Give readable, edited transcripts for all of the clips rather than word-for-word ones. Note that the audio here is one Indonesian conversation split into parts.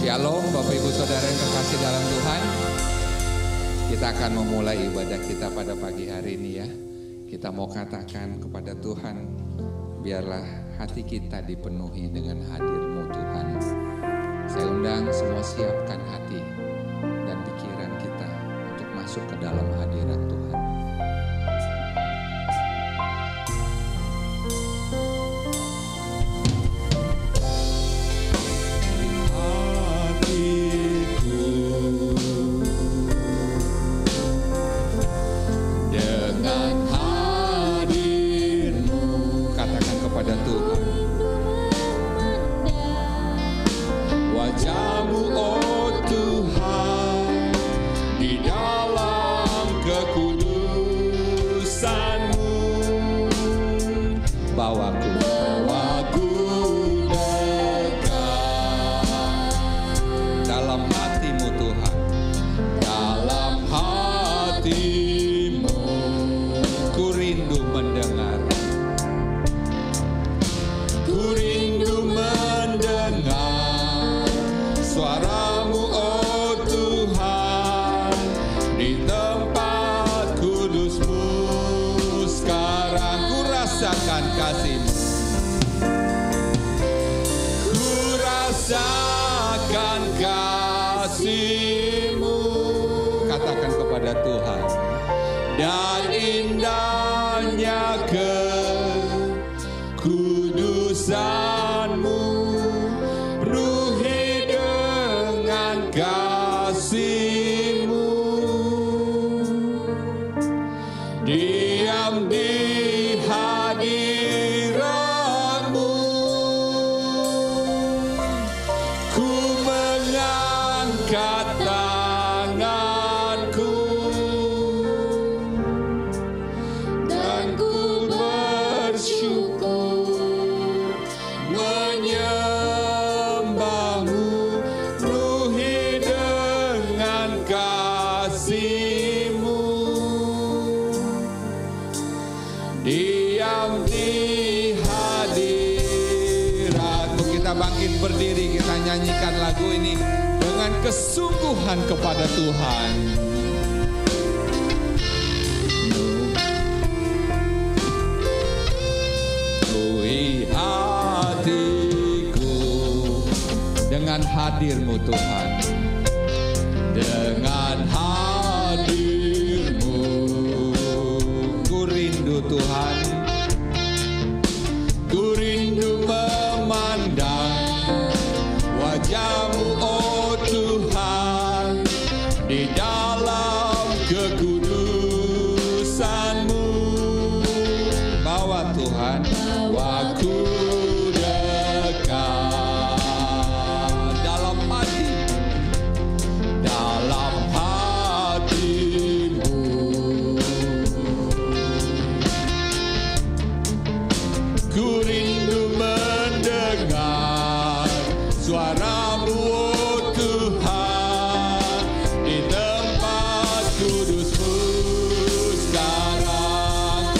Shalom Bapak Ibu Saudara yang terkasih dalam Tuhan. Kita akan memulai ibadah kita pada pagi hari ini ya. Kita mau katakan kepada Tuhan, biarlah hati kita dipenuhi dengan hadir-Mu Tuhan. Saya undang semua siapkan hati dan pikiran kita untuk masuk ke dalam hadirat Tuhan. Tuhan dan indahnya kekudusan-Mu, penuhi dengan kasih-Mu, diam di hadirat-Mu, ku mengangkat berdiri, kita nyanyikan lagu ini dengan kesungguhan kepada Tuhan. Penuhi hatiku dengan hadir-Mu Tuhan, dengan hadir-Mu ku rindu Tuhan, ku rindu memandang wajah-Mu, oh Tuhan, di dalam kekudusan-Mu. Bawa Tuhan, bawaku dekat dalam hati-Mu. Ku rindu mendengar suara-Mu, oh Tuhan, di tempat kudus-Mu sekarang.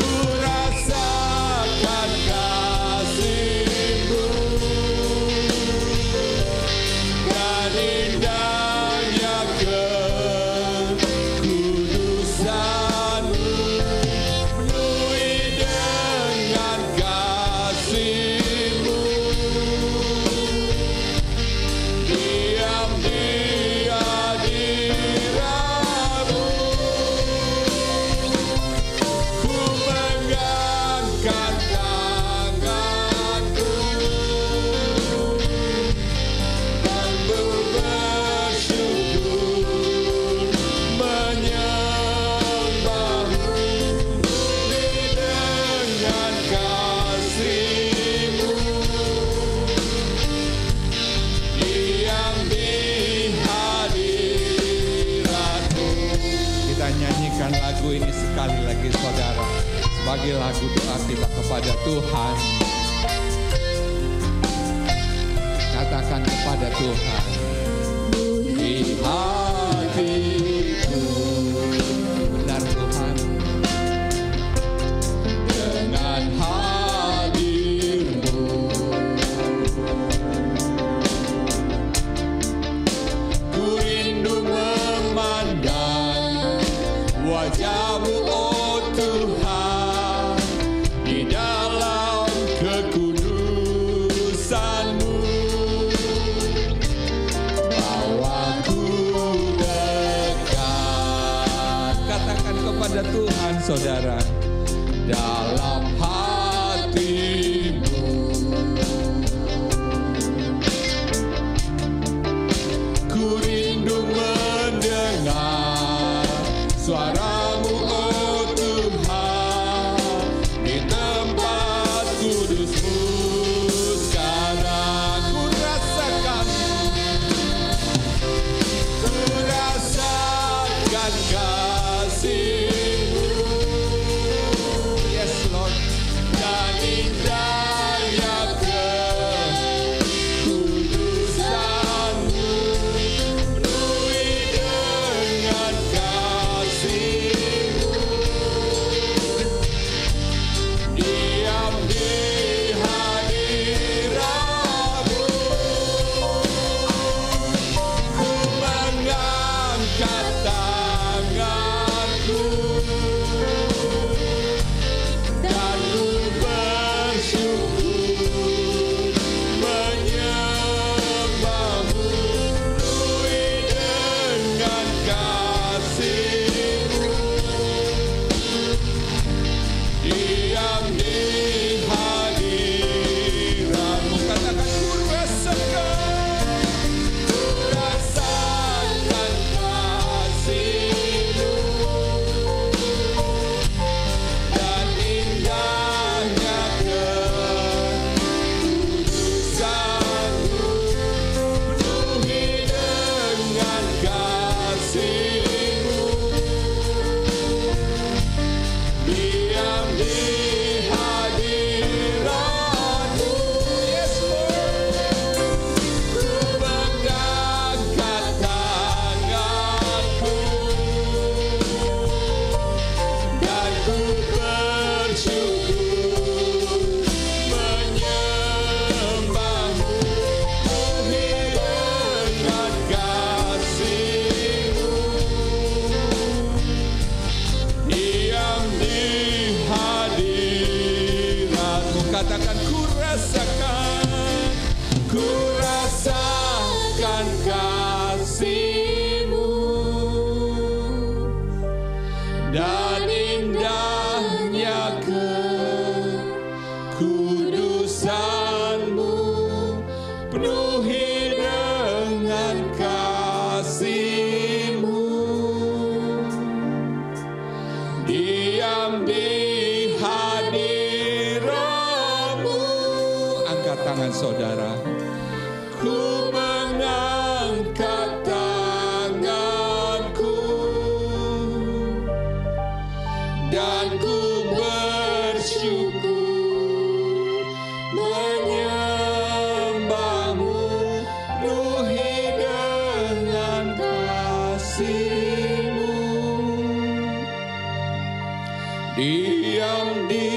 Ku rasakan kasih-Mu dan indahnya kekudusan-Mu, penuhi dengan kasih-Mu, diam di hadirat-Mu, ku mengangkat tanganku dan bersyukur menyembah-Mu, dengan kasih-Mu, diam di hadirat-Mu. Kita nyanyikan lagu ini sekali lagi saudara, sebagai lagu doa kita kepada Tuhan. Katakan kepada Tuhan, di hatiku, benar Tuhan, dengan hadir-Mu saudara. Dalam hatimu ku rindu mendengar suaramu, oh Tuhan, di tempat kudus-Mu. Sekarang ku rasakan kasih-Mu, yes Lord, dan indahnya kekudusan-Mu, penuhi dengan kasih-Mu, diam di hadirat-Mu, ku mengangkat tanganku dan ku bersyukur menyembah-Mu, penuhi dengan kasih-Mu, diam di hadirat-Mu. Katakan, ku rasakan kasih-Mu dan indahnya kekudusan-Mu, penuhi dengan kasih-Mu, diam di hadirat-Mu, yes Lord, ku mengangkat tanganku dan ku bersyukur menyembah-Mu, penuhi dengan kasih-Mu, diam di hadirat-Mu. Katakan, ku rasakan kasih-Mu dan indahnya kekudusan-Mu, penuhi dengan kasih-Mu, diam di hadirat-Mu. Angkat tangan saudara. Ku mengangkat tanganku dan ku bersyukur menyembah-Mu, penuhi dengan kasih-Mu, diam di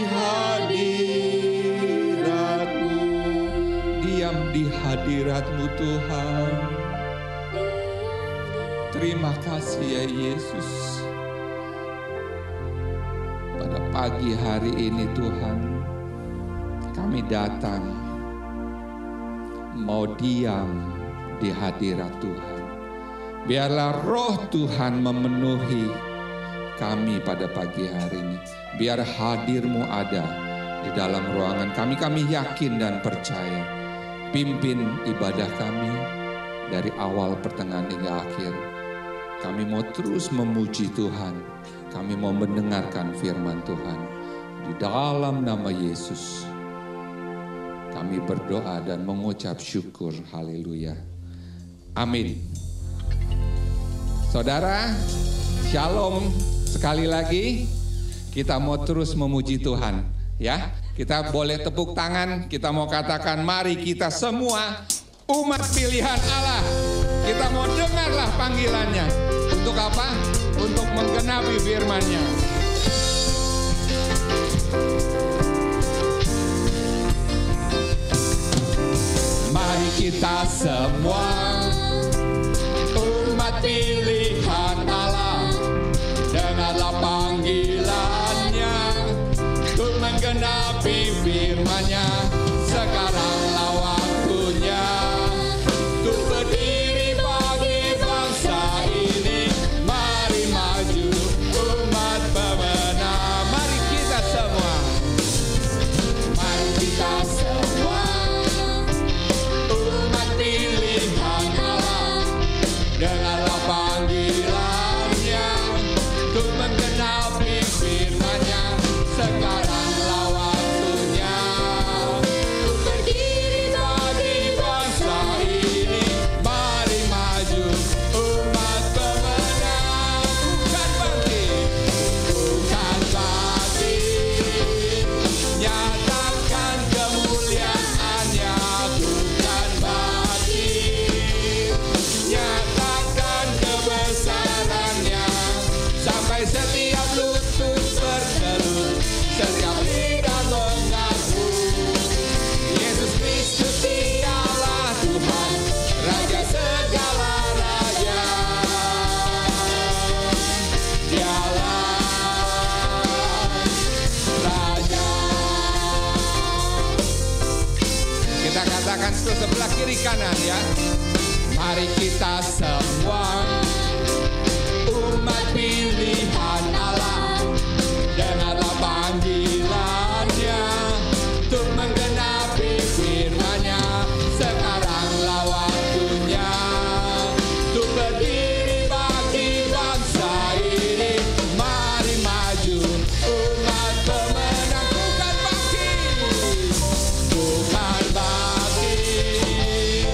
hadirat-Mu, diam di hadirat-Mu Tuhan. Terima kasih ya Yesus. Pada pagi hari ini Tuhan, kami datang mau diam di hadirat Tuhan. Biarlah roh Tuhan memenuhi kami pada pagi hari ini. Biar hadir-Mu ada di dalam ruangan kami. Kami yakin dan percaya. Pimpin ibadah kami dari awal, pertengahan hingga akhir. Kami mau terus memuji Tuhan. Kami mau mendengarkan firman Tuhan. Di dalam nama Yesus, kami berdoa dan mengucap syukur. Haleluya. Amin. Saudara, shalom. Sekali lagi, kita mau terus memuji Tuhan. Ya, kita boleh tepuk tangan. Kita mau katakan, mari kita semua umat pilihan Allah. Kita mau dengarlah panggilannya. Untuk apa? Untuk menggenapi firman-Nya. Mari kita semua umat pilihan Allah, dengarlah panggilannya untuk menggenapi firman-Nya. Sekaranglah waktunya untuk berdiri bagi bangsa ini. Mari maju umat katakan sebelah kiri kanan ya. Mari kita semua umat pilihan Allah, dengarlah panggilannya untuk menggenapi firman-Nya. Sekaranglah waktunya untuk berdiri bagi bangsa ini. Mari maju umat pemenang, bukan bangkit, bukan bangkit.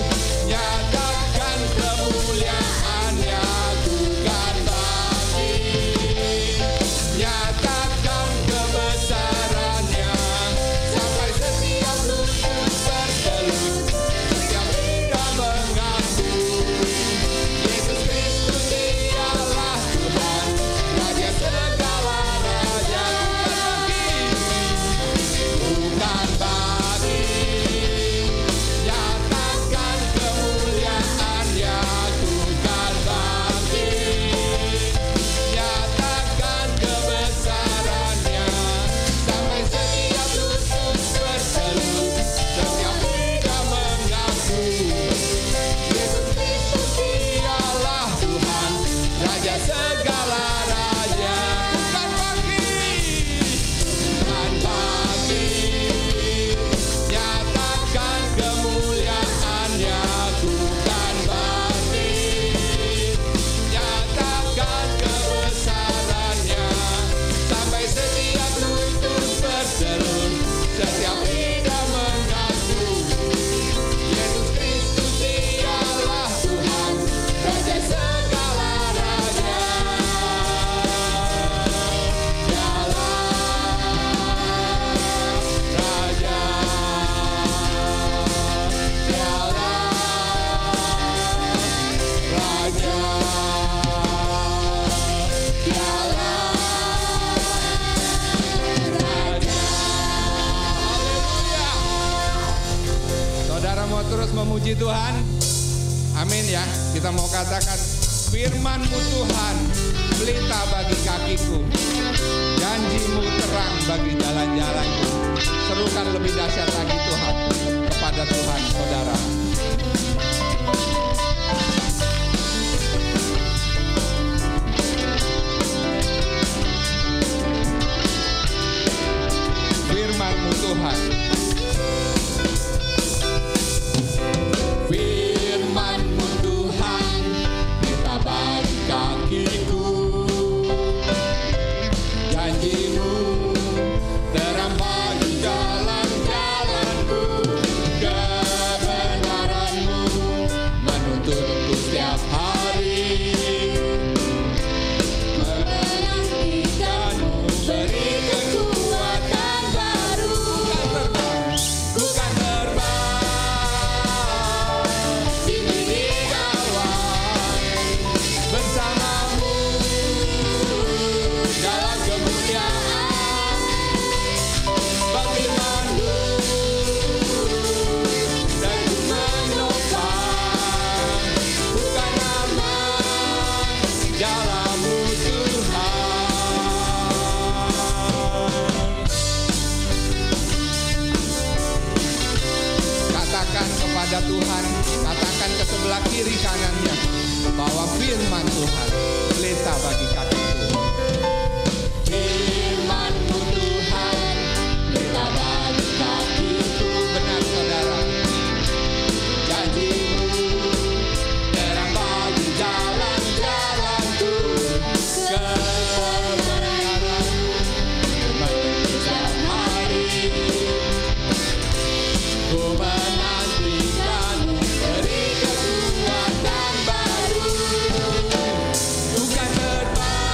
Nyatakan kemuliaan-Nya, bukan bangkit. Nyatakan kebesaran-Nya sampai setiap lutut bertelut, setiap lidah mengaku Yesus Kristus Dialah Tuhan, Raja segala raja. Bukan bangkit, nyatakan kemuliaan-Nya, bukan bangkit. Nyatakan kebesaran-Nya sampai setiap lutut bertelut, setiap lidah mengaku Yesus Kristus Dialah Tuhan, Raja segala raja. Bukan bangkit, bukan bangkit. Nyatakan kemuliaan-Nya, bukan bangkit. Nyatakan kebesaran-Nya sampai setiap lutut bertelut, setiap lidah mengaku Yesus Kristus Dialah Tuhan, Raja segala raja. Dialah Raja, Dialah Raja, Dialah Raja. Haleluya. Saudara mau terus memuji Tuhan? Amin ya. Kita mau katakan, firman-Mu Tuhan, pelita bagi kakiku, janji-Mu terang bagi jalan-jalanku. Serukan lebih dahsyat lagi Tuhan kepada Tuhan, saudara. Firman-Mu Tuhan, firman-Mu Tuhan, pelita bagi kakiku, janji-Mu terang bagi jalan-jalanku. Kebenaran-Mu menuntutku setiap hari, menantikan-Mu beri kekuatan baru. Ku kan terbang tinggi di awan, bersama-Mu dalam kemuliaan. Firman-Mu dan ku menopang, bukan aman jalan-Mu Tuhan. Katakan kepada Tuhan, katakan ke sebelah kiri kanannya, bahwa firman Tuhan pelita bagi kakiku. Firman-Mu Tuhan, pelita bagi kakiku. Benar saudara, janji-Mu terang bagi jalan-jalanku. Kebenaran-Mu menuntut setiap hari, ku menantikan-Mu beri kekuatan baru. Ku kan terbang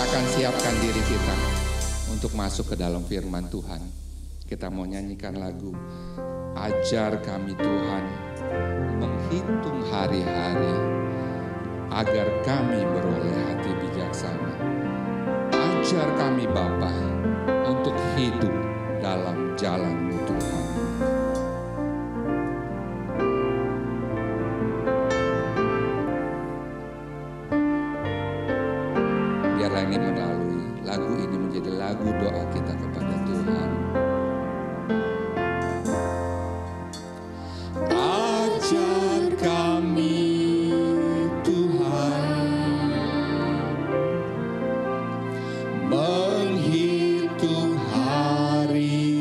akan siapkan diri kita untuk masuk ke dalam firman Tuhan. Kita mau nyanyikan lagu Ajar Kami Tuhan menghitung hari-hari, agar kami beroleh hati bijaksana. Ajar kami Bapa untuk hidup dalam jalan-Mu Tuhan. Biarlah ini melalui lagu ini menjadi lagu doa kita kepada Tuhan. Ajar kami Tuhan menghitung hari-hari,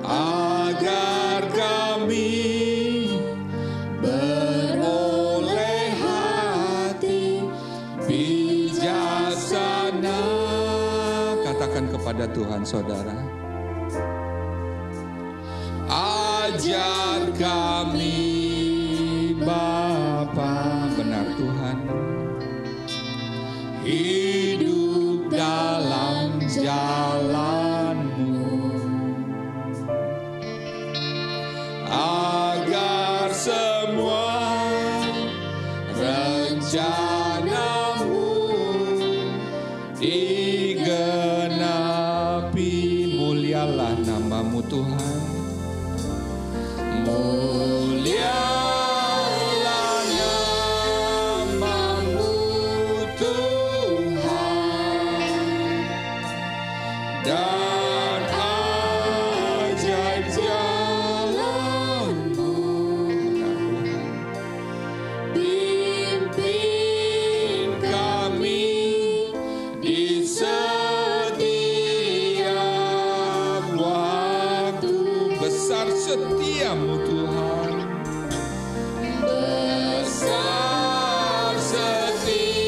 agar kami beroleh hati bijaksana. Katakan kepada Tuhan, saudara. Ajar kami Bapa, benar Tuhan, hidup dalam jalan-Mu, agar semua rencana-Mu digenapi. Mulialah nama-Mu Tuhan. Mulialah nama-Mu Tuhan, dan ajaib jalan-Mu. Pimpin kami di setiap waktu. Besar setia-Mu Tuhan, besar setia-Mu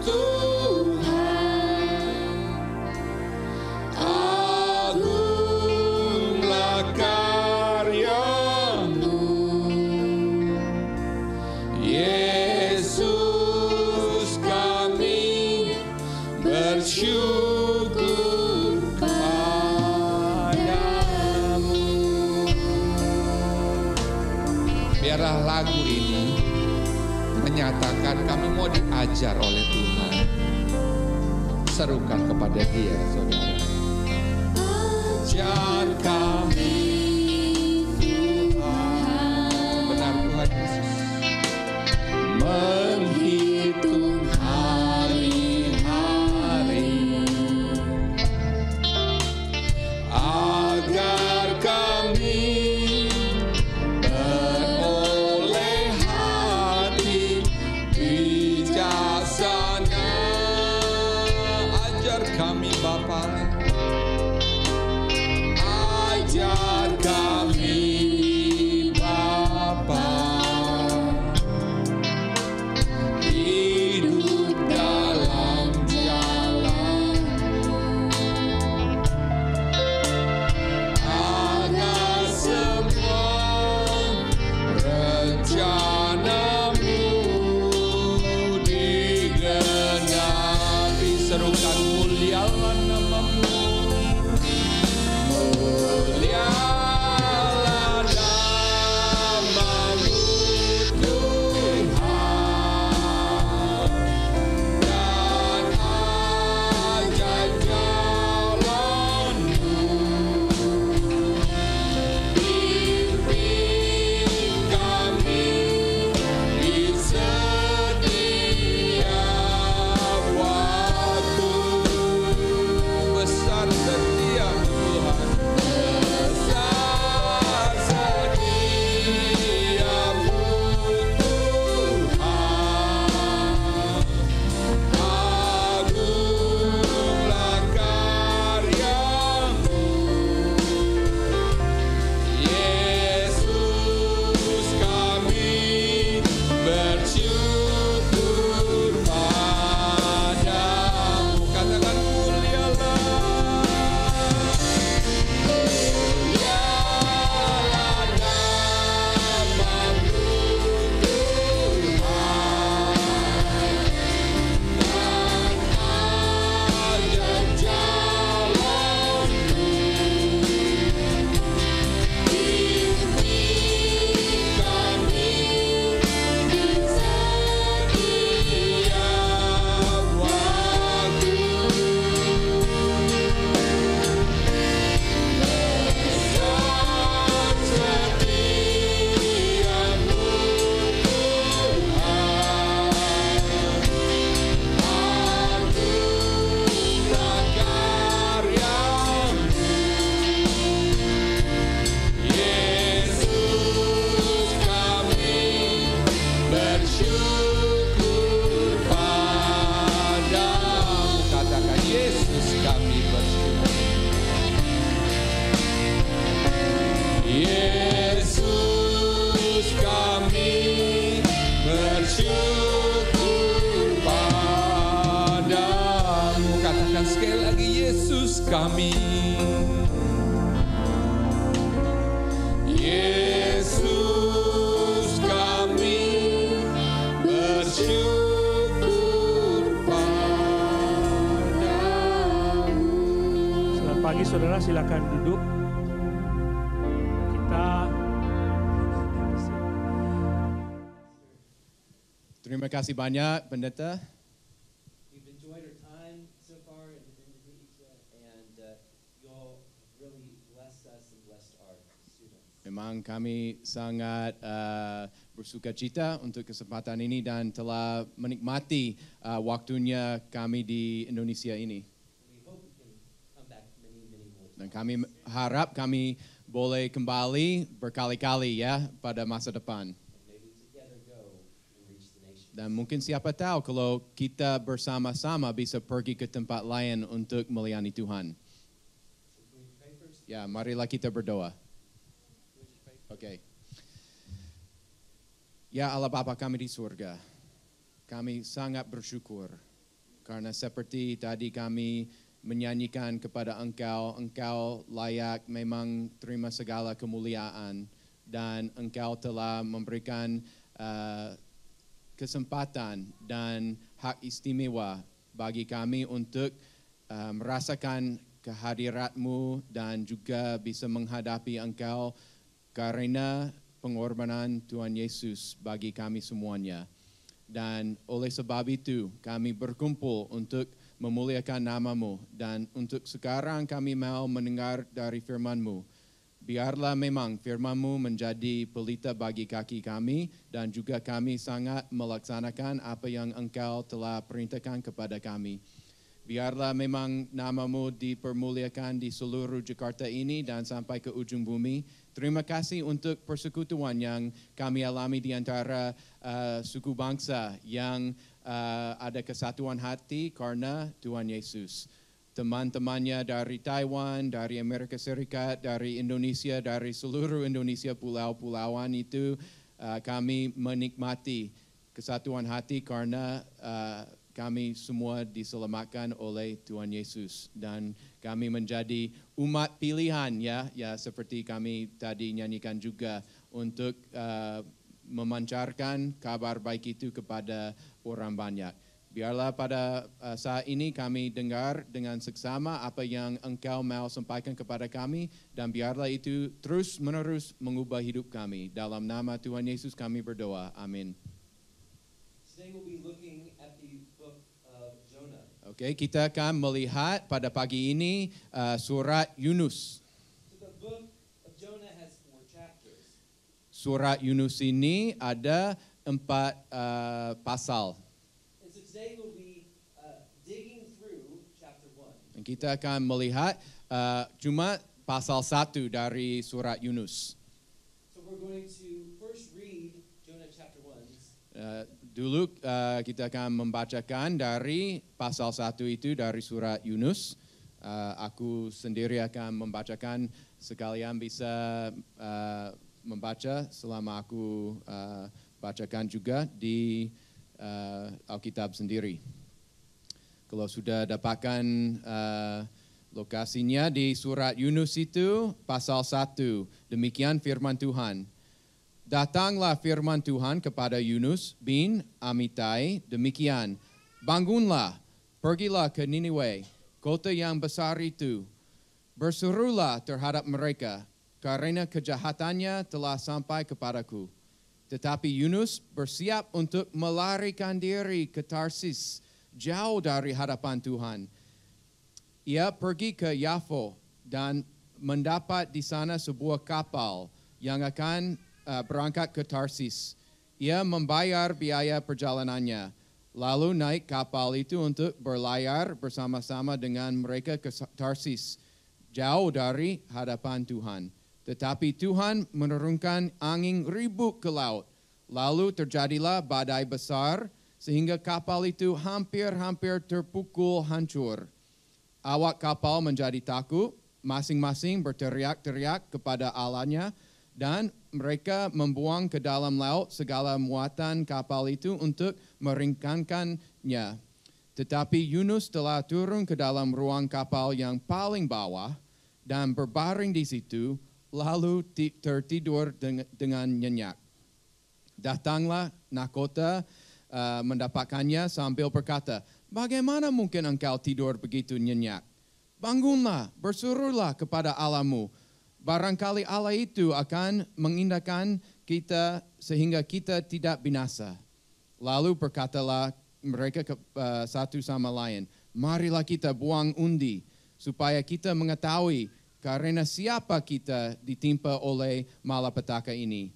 Tuhan, agunglah karya-Mu. Yesus, kami bersyukur padamu. Biarlah lagu ini menyatakan kami mau diajar oleh Tuhan. Serukan kepada Dia, saudara. Ajar kami Tuhan, benar Tuhan Yesus, menghitung hari-hari, agar kami beroleh hati bijaksana. Ajar kami Bapa, ajar Yesus kami. Yesus kami bersyukur padamu. Selamat pagi saudara, silakan duduk. Terima kasih banyak, Pendeta. We've enjoyed our time so far in Indonesia, and y'all really blessed us and blessed our students. Memang kami sangat bersuka cita untuk kesempatan ini dan telah menikmati waktunya kami di Indonesia ini. We hope we can come back many more times. Dan kami harap kami boleh kembali berkali-kali ya pada masa depan. Dan mungkin siapa tahu kalau kita bersama-sama bisa pergi ke tempat lain untuk melayani Tuhan. Ya, marilah kita berdoa. Oke. Ya Allah Bapa kami di surga, kami sangat bersyukur karena seperti tadi kami menyanyikan kepada Engkau, Engkau layak memang terima segala kemuliaan dan Engkau telah memberikan kesempatan dan hak istimewa bagi kami untuk merasakan kehadirat-Mu dan juga bisa menghadapi Engkau karena pengorbanan Tuhan Yesus bagi kami semuanya. Dan oleh sebab itu kami berkumpul untuk memuliakan nama-Mu dan untuk sekarang kami mau mendengar dari firman-Mu. Biarlah memang firman-Mu menjadi pelita bagi kaki kami dan juga kami sangat melaksanakan apa yang Engkau telah perintahkan kepada kami. Biarlah memang nama-Mu dipermuliakan di seluruh Jakarta ini dan sampai ke ujung bumi. Terima kasih untuk persekutuan yang kami alami di antara suku bangsa yang ada kesatuan hati karena Tuhan Yesus. Teman-temannya dari Taiwan, dari Amerika Serikat, dari Indonesia, dari seluruh Indonesia pulau-pulauan itu kami menikmati kesatuan hati karena kami semua diselamatkan oleh Tuhan Yesus dan kami menjadi umat pilihan ya seperti kami tadi nyanyikan juga untuk memancarkan kabar baik itu kepada orang banyak. Biarlah pada saat ini kami dengar dengan seksama apa yang Engkau mau sampaikan kepada kami dan biarlah itu terus-menerus mengubah hidup kami. Dalam nama Tuhan Yesus kami berdoa. Amin. Today we'll be looking at the book of Jonah. Oke, kita akan melihat pada pagi ini surat Yunus. So the book of Jonah has 4 chapters. Surat Yunus ini ada 4 pasal. Today we'll be digging through chapter 1. Kita akan melihat cuma pasal 1 dari surat Yunus. So we're going to first read Jonah chapter 1. Dulu kita akan membacakan dari pasal 1 itu dari surat Yunus. Aku sendiri akan membacakan, sekalian bisa membaca selama aku bacakan juga di Alkitab sendiri. Kalau sudah dapatkan lokasinya di surat Yunus itu pasal 1. Demikian firman Tuhan. Datanglah firman Tuhan kepada Yunus bin Amittai demikian. Bangunlah, pergilah ke Niniwe, kota yang besar itu. Berserulah terhadap mereka, karena kejahatannya telah sampai kepadaku. Tetapi Yunus bersiap untuk melarikan diri ke Tarsis, jauh dari hadapan Tuhan. Ia pergi ke Yafo dan mendapat di sana sebuah kapal yang akan berangkat ke Tarsis. Ia membayar biaya perjalanannya, lalu naik kapal itu untuk berlayar bersama-sama dengan mereka ke Tarsis, jauh dari hadapan Tuhan. Tetapi Tuhan menurunkan angin ribut ke laut. Lalu terjadilah badai besar sehingga kapal itu hampir-hampir terpukul hancur. Awak kapal menjadi takut, masing-masing berteriak-teriak kepada Allahnya dan mereka membuang ke dalam laut segala muatan kapal itu untuk meringankannya. Tetapi Yunus telah turun ke dalam ruang kapal yang paling bawah dan berbaring di situ, lalu tertidur dengan nyenyak. Datanglah nahkota mendapatkannya sambil berkata, "Bagaimana mungkin engkau tidur begitu nyenyak? Bangunlah, berserulah kepada Allahmu. Barangkali Allah itu akan mengindahkan kita sehingga kita tidak binasa." Lalu berkatalah mereka satu sama lain, "Marilah kita buang undi, supaya kita mengetahui karena siapa kita ditimpa oleh malapetaka ini."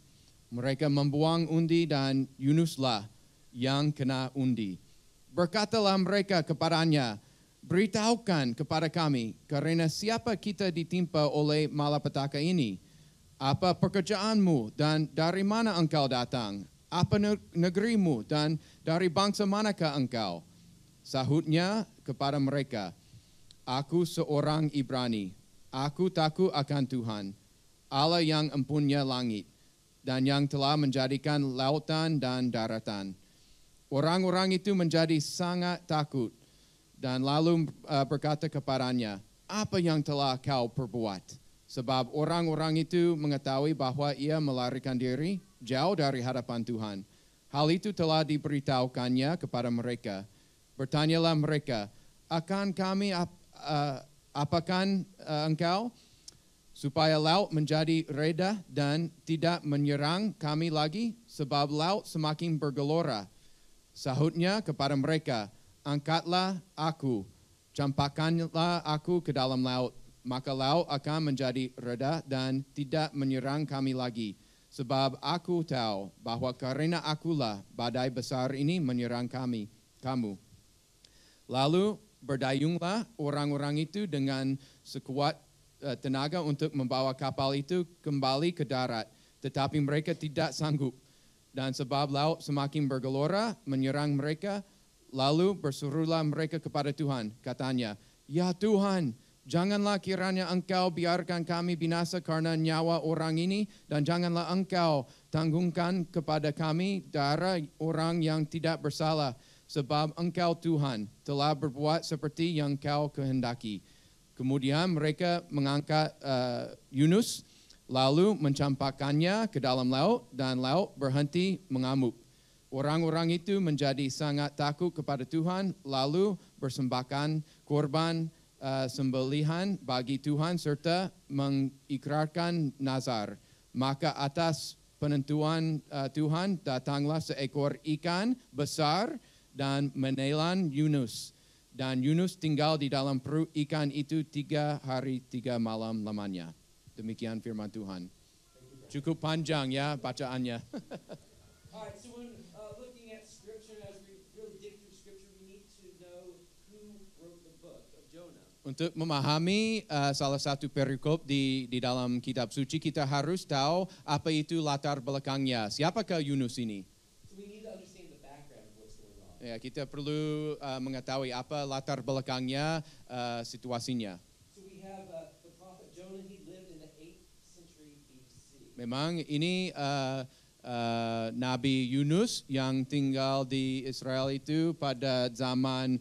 Mereka membuang undi dan Yunuslah yang kena undi. Berkatalah mereka kepadanya, "Beritahukan kepada kami, karena siapa kita ditimpa oleh malapetaka ini? Apa pekerjaanmu dan dari mana engkau datang? Apa negerimu dan dari bangsa manakah engkau?" Sahutnya kepada mereka, "Aku seorang Ibrani. Aku takut akan Tuhan, Allah yang empunya langit, dan yang telah menjadikan lautan dan daratan." Orang-orang itu menjadi sangat takut dan lalu berkata kepadanya, "Apa yang telah kau perbuat?" Sebab orang-orang itu mengetahui bahwa ia melarikan diri jauh dari hadapan Tuhan. Hal itu telah diberitahukannya kepada mereka. Bertanyalah mereka, "Akan kami apakan engkau? Supaya laut menjadi reda dan tidak menyerang kami lagi, sebab laut semakin bergelora." Sahutnya kepada mereka, "Angkatlah aku, campakkanlah aku ke dalam laut, maka laut akan menjadi reda dan tidak menyerang kami lagi. Sebab aku tahu bahwa karena akulah badai besar ini menyerang kamu." Lalu berdayunglah orang-orang itu dengan sekuat tenaga untuk membawa kapal itu kembali ke darat. Tetapi mereka tidak sanggup. Dan sebab laut semakin bergelora menyerang mereka, lalu berserulah mereka kepada Tuhan. Katanya, "Ya Tuhan, janganlah kiranya engkau biarkan kami binasa karena nyawa orang ini, dan janganlah engkau tanggungkan kepada kami darah orang yang tidak bersalah, sebab engkau Tuhan telah berbuat seperti yang kau kehendaki." Kemudian mereka mengangkat Yunus, lalu mencampakkannya ke dalam laut, dan laut berhenti mengamuk. Orang-orang itu menjadi sangat takut kepada Tuhan, lalu persembahkan korban sembelihan bagi Tuhan serta mengikrarkan nazar. Maka atas penentuan Tuhan datanglah seekor ikan besar dan menelan Yunus. Dan Yunus tinggal di dalam perut ikan itu 3 hari 3 malam lamanya. Demikian firman Tuhan. Cukup panjang ya bacaannya. All right, so when looking at Scripture, as we really dig through Scripture, we need to know who wrote the book of Jonah. Untuk memahami salah satu perikop di dalam kitab suci, kita harus tahu apa itu latar belakangnya. Siapakah Yunus ini? So we need to understand the background of what's going on. Ya, kita perlu mengetahui apa latar belakangnya, situasinya. So we have the prophet Jonah. He lived in the 8th century BC. Memang ini Nabi Yunus yang tinggal di Israel itu pada zaman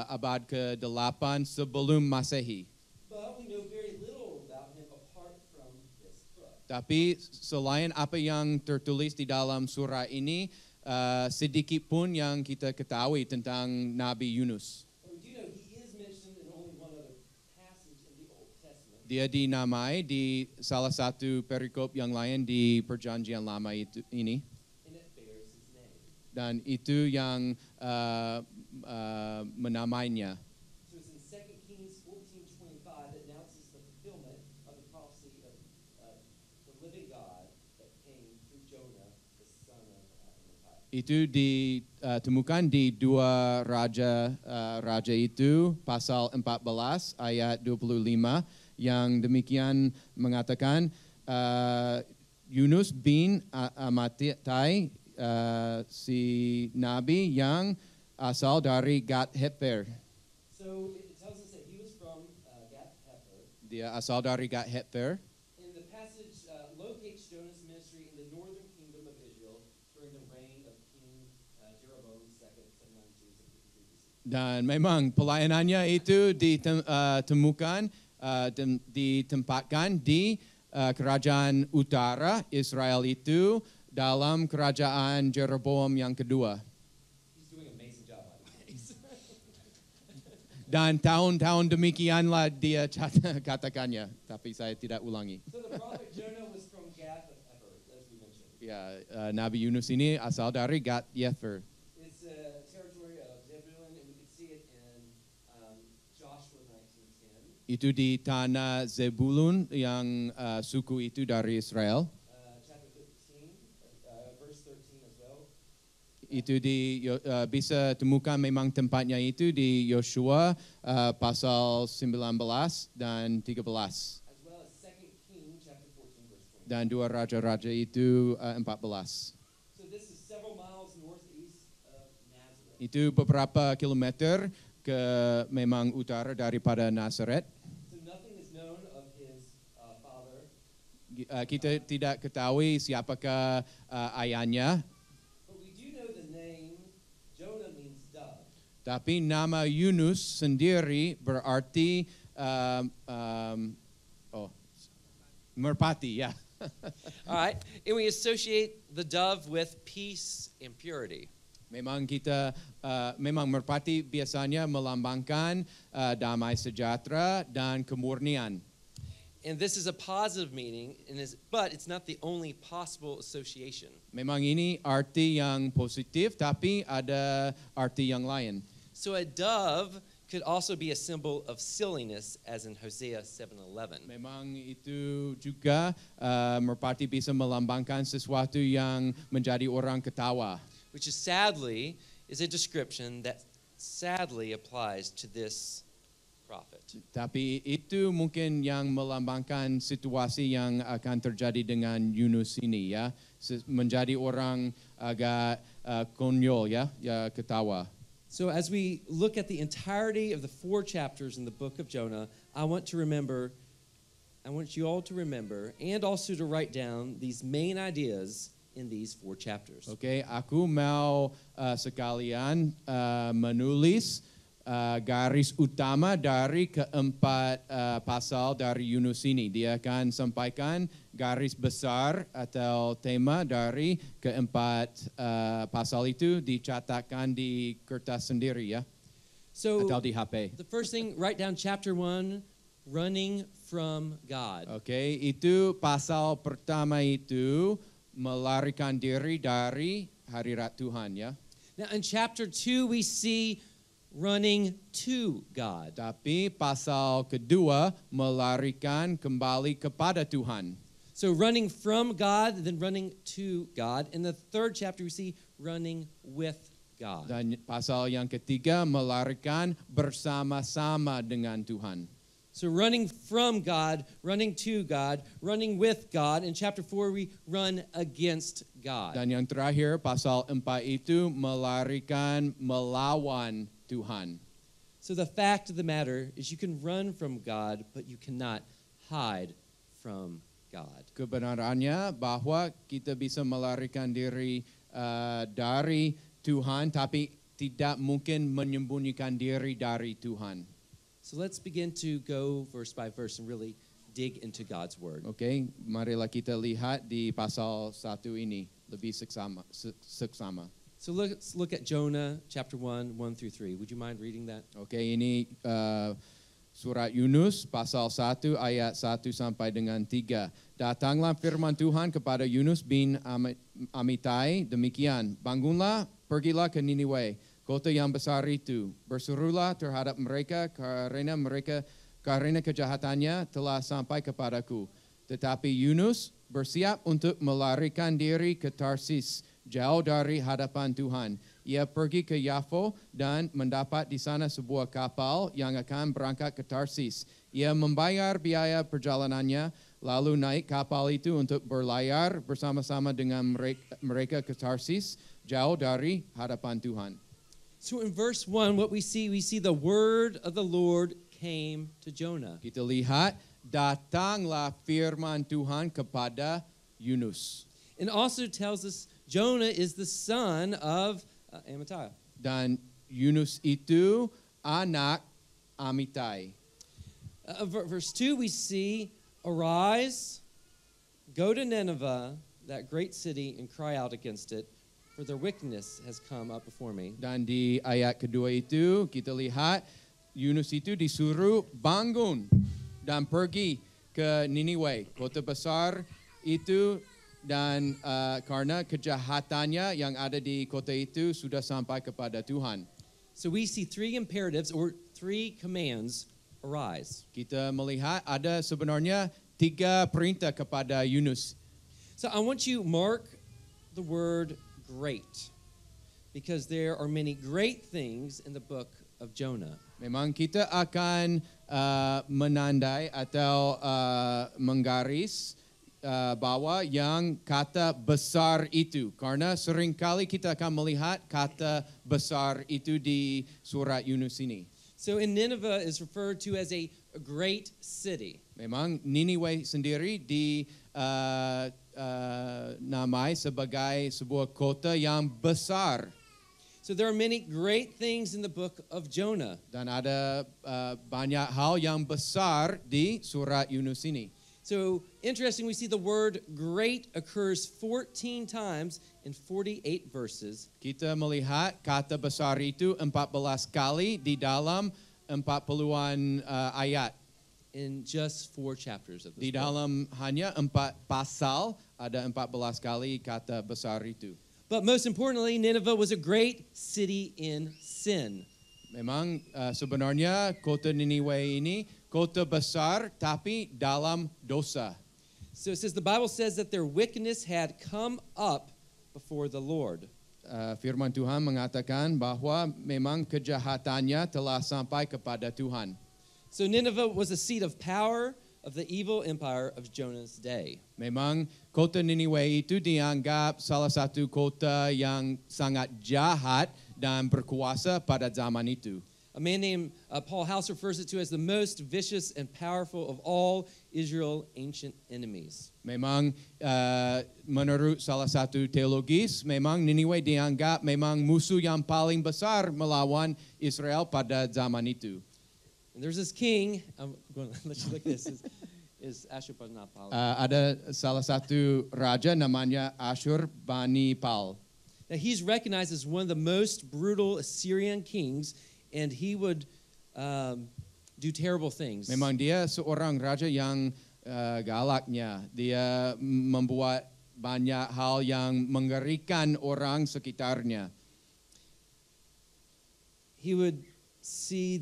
abad ke-8 sebelum Masehi. But we know very little about him apart from this book. Tapi selain apa yang tertulis di dalam surah ini, sedikit pun yang kita ketahui tentang Nabi Yunus. But we do know he is mentioned in only one other passage in the Old Testament. Dia dinamai di salah satu perikop yang lain di Perjanjian Lama ini. And it bears his name. Dan itu yang menamainya. So it's in 2 Kings 14:25 that announces the fulfillment of the prophecy of the living God that came through Jonah, the son of Amittai. Itu ditemukan di 2 Raja itu pasal 14 ayat 25 yang demikian mengatakan Yunus bin Amittai si nabi yang asal dari Gat-Hefer. So it tells us that he was from Gath-Hepher. Dia asal dari Gat-Hefer. And the passage locates Jonah's ministry in the northern kingdom of Israel during the reign of King Jeroboam II, 792 to 53 BC. Dan memang pelayanannya itu ditempatkan di kerajaan utara Israel itu dalam kerajaan Jeroboam yang kedua. He's doing an amazing job, by the way. Dan tahun-tahun demikianlah dia katakannya, tapi saya tidak ulangi. So the prophet Jonah was from Gath of Eber, as we mentioned. Ya, Nabi Yunus ini asal dari Gat Yefer. It's a territory of Zebulun, and we can see it in Joshua 19:10. Itu di tanah Zebulun yang suku itu dari Israel. Chapter 13, verse 13 as well. Itu bisa temukan memang tempatnya itu di Yosua pasal 19 dan 13. As well as 2 King chapter 14, verse 20. Dan dua raja-raja itu 14. So this is several miles northeast of Nazareth. Itu beberapa kilometer ke memang utara daripada Nazaret. So nothing is known of his father. Kita tidak ketahui siapakah ayahnya, But we do know the name Jonah means dove. tapi nama Yunus sendiri berarti merpati, ya. All right. And we associate the dove with peace and purity. Memang memang merpati biasanya melambangkan damai sejahtera dan kemurnian. And this is a positive meaning, but it's not the only possible association. Memang ini arti yang positif, tapi ada arti yang lain. So a dove could also be a symbol of silliness, as in Hosea 7:11. Memang itu juga merpati bisa melambangkan sesuatu yang menjadi orang ketawa. Which is sadly is a description that sadly applies to this prophet. Tapi itu mungkin yang melambangkan situasi yang akan terjadi dengan Yunus ini, ya, menjadi orang agak konyol, ya ketawa. So as we look at the entirety of the 4 chapters in the book of Jonah, I want you all to remember and also to write down these main ideas in these 4 chapters. Oke, aku mau sekalian menulis garis utama dari keempat pasal dari Yunus ini. Dia akan sampaikan garis besar atau tema dari keempat pasal itu, dicatatkan di kertas sendiri, ya, So atau di HP. the first thing, write down chapter 1, running from God. Oke, itu pasal pertama itu melarikan diri dari hadirat Tuhan, ya. Now in chapter 2 we see running to God. Tapi pasal kedua melarikan kembali kepada Tuhan. So running from God, then running to God. In the 3rd chapter we see running with God. Dan pasal yang ketiga melarikan bersama-sama dengan Tuhan. So running from God, running to God, running with God. In chapter 4 we run against God. Dan yang terakhir pasal 4 itu melarikan melawan Tuhan. So the fact of the matter is you can run from God, but you cannot hide from God. Kebenarannya bahwa kita bisa melarikan diri dari Tuhan, tapi tidak mungkin menyembunyikan diri dari Tuhan. So let's begin to go verse by verse and really dig into God's word. Oke, marilah kita lihat di pasal 1 ini lebih seksama. So let's look at Jonah chapter 1, 1 through 3. Would you mind reading that? Oke, ini surat Yunus pasal 1 ayat 1 sampai dengan 3. Datanglah firman Tuhan kepada Yunus bin Amittai demikian. Bangunlah, pergilah ke Niniwe, kota yang besar itu. Berserulah terhadap mereka karena kejahatannya telah sampai kepadaku. Tetapi Yunus bersiap untuk melarikan diri ke Tarsis, jauh dari hadapan Tuhan. Ia pergi ke Yaffo dan mendapat di sana sebuah kapal yang akan berangkat ke Tarsis. Ia membayar biaya perjalanannya, lalu naik kapal itu untuk berlayar bersama-sama dengan mereka ke Tarsis, jauh dari hadapan Tuhan. So in verse 1, what we see the word of the Lord came to Jonah. Kita lihat, datanglah firman Tuhan kepada Yunus. And also tells us Jonah is the son of Amittai. Dan Yunus itu anak Amitai. Verse 2, we see, arise, go to Nineveh, that great city, and cry out against it, for their wickedness has come up before me. Dan di ayat kedua itu kita lihat Yunus itu disuruh bangun dan pergi ke Niniwe, kota besar itu, dan karena kejahatannya yang ada di kota itu sudah sampai kepada Tuhan. So we see three imperatives or three commands, arise. Kita melihat ada sebenarnya 3 perintah kepada Yunus. So I want you mark the word great, because there are many great things in the book of Jonah. Memang kita akan menandai atau menggaris bahwa yang kata besar itu, karena seringkali kita akan melihat kata besar itu di surat Yunus ini. So in Nineveh is referred to as a great city. Memang Niniwe sendiri namai sebagai sebuah kota yang besar. So there are many great things in the book of Jonah. Dan ada banyak hal yang besar di surat Yunus ini. So interesting, we see the word great occurs 14 times in 48 verses. Kita melihat kata besar itu 14 kali di dalam 40-an ayat. In just 4 chapters of this Di book. dalam hanya 4 pasal ada 14 kali kata besar itu. But most importantly, Nineveh was a great city in sin. Memang sebenarnya kota Niniwe ini kota besar tapi dalam dosa. So it says, the Bible says that their wickedness had come up before the Lord. Firman Tuhan mengatakan bahwa memang kejahatannya telah sampai kepada Tuhan. So Nineveh was a seat of power of the evil empire of Jonah's day. Memang kota Niniwe itu dianggap salah satu kota yang sangat jahat dan berkuasa pada zaman itu. A man named Paul House refers it to as the most vicious and powerful of all Israel's ancient enemies. Memang menurut salah satu teologis, memang Niniwe dianggap memang musuh yang paling besar melawan Israel pada zaman itu. And there's this king, I'm going to let you look at this, is Ashurbanipal. Ada salah satu raja namanya Ashurbanipal. Now he's recognized as one of the most brutal Assyrian kings, and he would do terrible things. Memang dia seorang raja yang galaknya. Dia membuat banyak hal yang mengerikan orang sekitarnya. He would see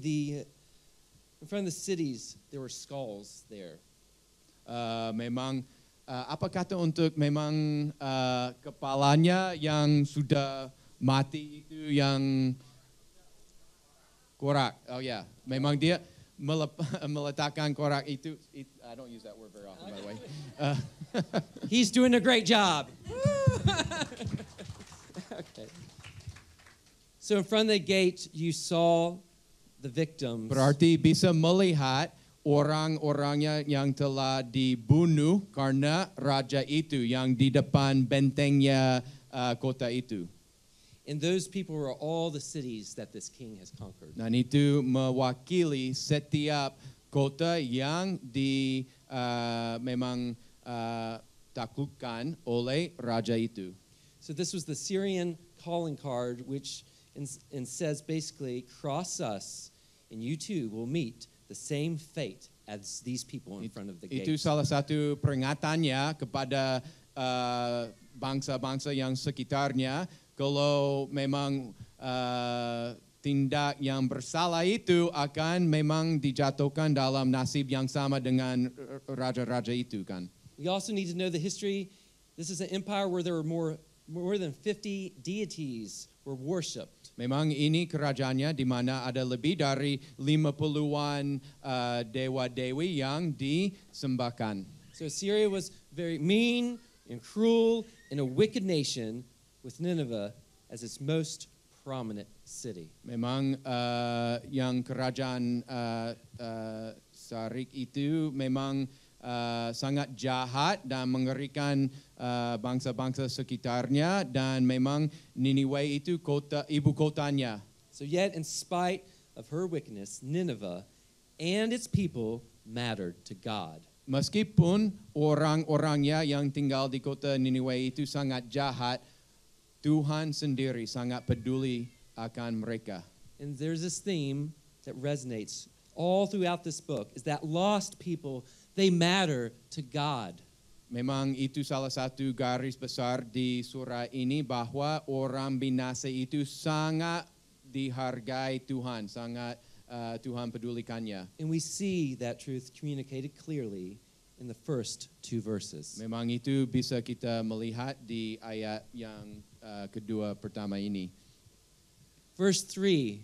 in front of the cities, there were skulls there. Memang apa kata untuk memang kepalanya yang sudah mati itu yang korak. Oh ya, memang dia meletakkan korak itu. I don't use that word very often, by the way. He's doing a great job. Okay. So in front of the gate, you saw the victims. Berarti bisa melihat orang-orangnya yang telah dibunuh karena raja itu yang di depan bentengnya kota itu. And those people were all the cities that this king has conquered. Dan itu mewakili setiap kota yang memang taklukkan oleh raja itu. So this was the Syrian calling card, which and says basically, cross us, and you too will meet the same fate as these people in front of the gate. Itu salah satu peringatannya kepada bangsa-bangsa yang sekitarnya. Kalau memang tindak yang bersalah itu akan memang dijatuhkan dalam nasib yang sama dengan raja-raja itu kan. We also need to know the history. This is an empire where there were more than 50 deities were worshipped. Memang ini kerajaannya di mana ada lebih dari 50-an dewa-dewi yang disembahkan. So Syria was very mean and cruel and a wicked nation, with Nineveh as its most prominent city. Memang yang kerajaan Sarik itu memang sangat jahat dan mengerikan bangsa-bangsa sekitarnya, dan memang Niniwe itu ibu kotanya. So So yet, in spite of her wickedness, Nineveh and its people mattered to God. Meskipun orang-orangnya yang tinggal di kota Niniwe itu sangat jahat, Tuhan sendiri sangat peduli akan mereka. And there's this theme that resonates all throughout this book, is that lost people, they matter to God. Memang itu salah satu garis besar di surah ini bahwa orang binasa itu sangat dihargai Tuhan, sangat Tuhan pedulikannya. And we see that truth communicated clearly in the first 2 verses. Memang itu bisa kita melihat di ayat yang kedua pertama ini. Verse 3.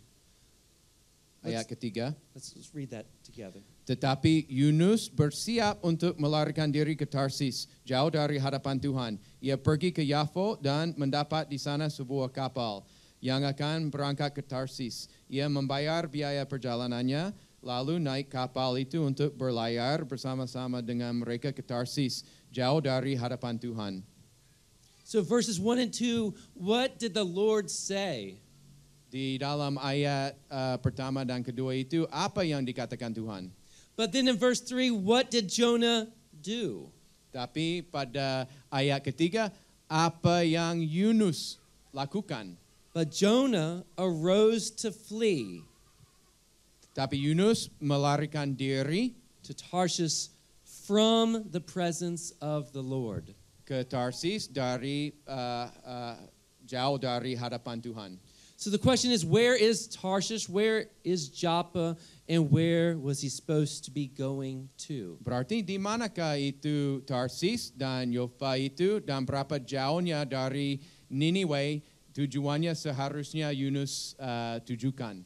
Ayat ketiga. Let's read that together. Tetapi Yunus bersiap untuk melarikan diri ke Tarsis, jauh dari hadapan Tuhan. Ia pergi ke Yafo dan mendapat di sana sebuah kapal yang akan berangkat ke Tarsis. Ia membayar biaya perjalanannya, lalu naik kapal itu untuk berlayar bersama-sama dengan mereka ke Tarsis, jauh dari hadapan Tuhan. So verses 1 and 2, what did the Lord say? Di dalam ayat pertama dan kedua itu, apa yang dikatakan Tuhan? But then in verse 3, what did Jonah do? Tapi pada ayat ketiga, apa yang Yunus lakukan? But Jonah arose to flee Tapi Yunus melarikan diri to Tarshish from the presence of the Lord. ke Tarsis dari jauh dari hadapan Tuhan. So the question is, where is Tarshish? Where is Joppa? And where was he supposed to be going to? Berarti di manakah itu Tarsis dan Yofa itu dan berapa jauhnya dari Niniwe tujuannya seharusnya Yunus tujukan?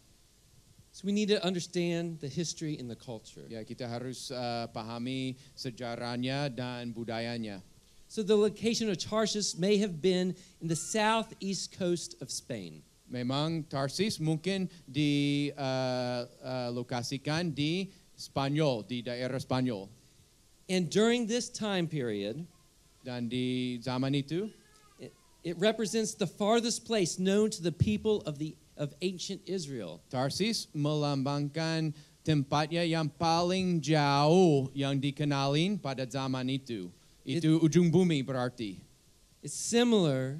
So we need to understand the history and the culture. Ya, kita harus pahami sejarahnya dan budayanya. So the location of Tarshish may have been in the southeast coast of Spain. Memang Tarsis mungkin dilokasikan di Spanyol, di daerah Spanyol. And during this time period, Dan di zaman itu, it represents the farthest place known to the people of ancient Israel. Tarsis melambangkan tempatnya yang paling jauh yang dikenalin pada zaman itu. Itu ujung bumi berarti. It's similar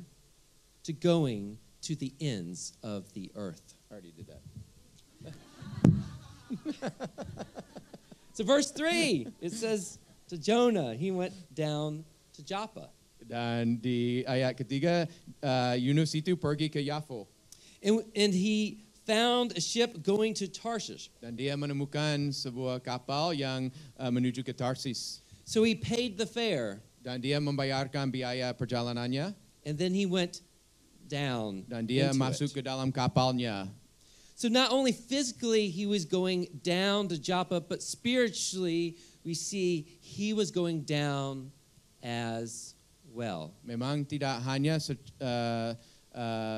to going to the ends of the earth. I already did that. So verse 3, it says to Jonah, he went down to Joppa. Dan di ayat ketiga, Yunus itu pergi ke Yafo. And he found a ship going to Tarshish. Dan dia menemukan sebuah kapal yang menuju ke Tarsis. So he paid the fare, Dan dia membayarkan biaya perjalanannya. and then he went down Dan dia into masuk ke it. dalam kapalnya. So not only physically he was going down to Joppa, but spiritually we see he was going down as well. Memang tidak hanya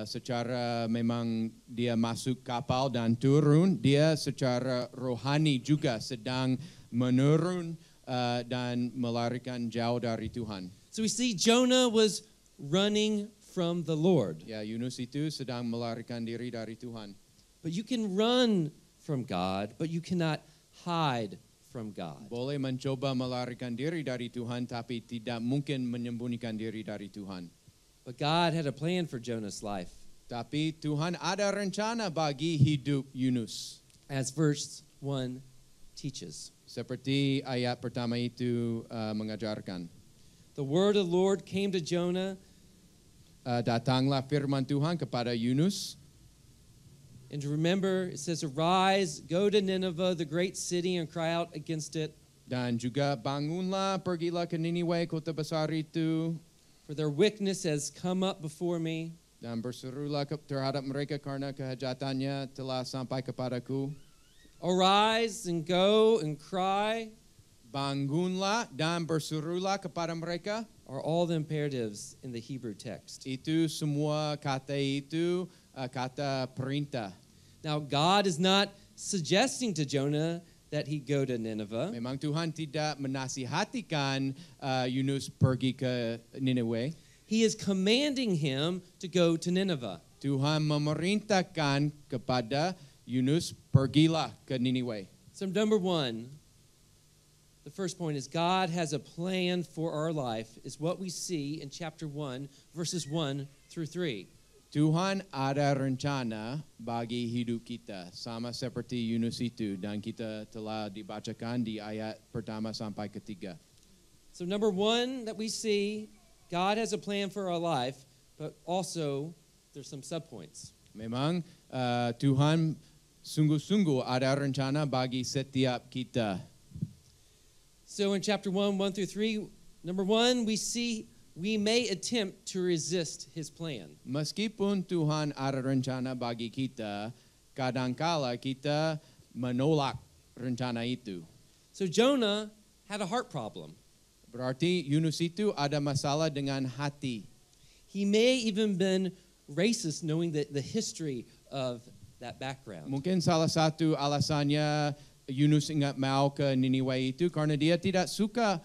secara memang dia masuk kapal dan turun, dia secara rohani juga sedang menurun dan melarikan jauh dari Tuhan. So we see Jonah was running from the Lord. Ya, Yunus itu sedang melarikan diri dari Tuhan. But you can run from God, but you cannot hide from God. Boleh mencoba melarikan diri dari Tuhan, tapi tidak mungkin menyembunyikan diri dari Tuhan. But God had a plan for Jonah's life. Tapi Tuhan ada rencana bagi hidup Yunus. As verse 1 teaches. Seperti ayat pertama itu mengajarkan. The word of the Lord came to Jonah, Datanglah firman Tuhan kepada Yunus. and to remember, it says, "Arise, go to Nineveh, the great city, and cry out against it, Dan juga bangunlah, pergilah ke Niniwe, kota besar itu. for their wickedness has come up before me." Dan berserulah terhadap mereka karena kejahatannya telah sampai kepadaku. Arise and go and cry Bangunlah dan berserulah kepada mereka. are all the imperatives in the Hebrew text. Itu semua kata itu kata perintah. Now, God is not suggesting to Jonah that he go to Nineveh. Memang Tuhan tidak menasihatikan Yunus pergi ke Niniwe. He is commanding him to go to Nineveh. Tuhan memerintahkan kepada Yunus, pergilah ke Niniwe. So number one, the first point is God has a plan for our life, is what we see in chapter 1, verses 1 through 3. Tuhan ada rencana bagi hidup kita, sama seperti Yunus itu, dan kita telah dibacakan di ayat pertama sampai ketiga. So number one that we see, God has a plan for our life, but also there's some subpoints. Memang Tuhan sungguh-sungguh ada rencana bagi setiap kita. So in chapter 1, 1 through 3, number one, we see we may attempt to resist his plan. Meskipun Tuhan ada rencana bagi kita, kadangkala kita menolak rencana itu. So Jonah had a heart problem. Berarti Yunus itu ada masalah dengan hati. He may even been racist knowing the history of that background. Mungkin salah satu alasannya Yunus ingat mau ke Niniwe itu karena dia tidak suka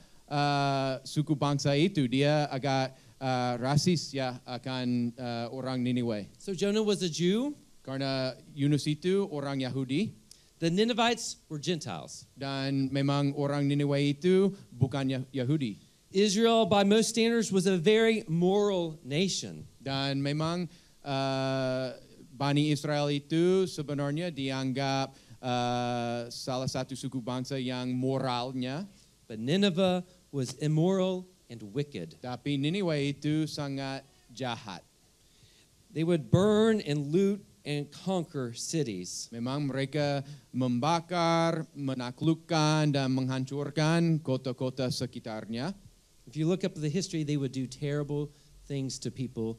suku bangsa itu. Dia agak rasis ya akan orang Niniwe. So Jonah was a Jew. Karena Yunus itu orang Yahudi. The Ninevites were Gentiles. Dan memang orang Niniwe itu bukan Yahudi. Israel, by most standards, was a very moral nation. Dan memang Bani Israel itu sebenarnya dianggap salah satu suku bangsa yang moralnya. But Nineveh was immoral and wicked. Tapi Niniwe itu sangat jahat. They would burn and loot and conquer cities. Memang mereka membakar, menaklukkan, dan menghancurkan kota-kota sekitarnya. If you look up the history, they would do terrible things to people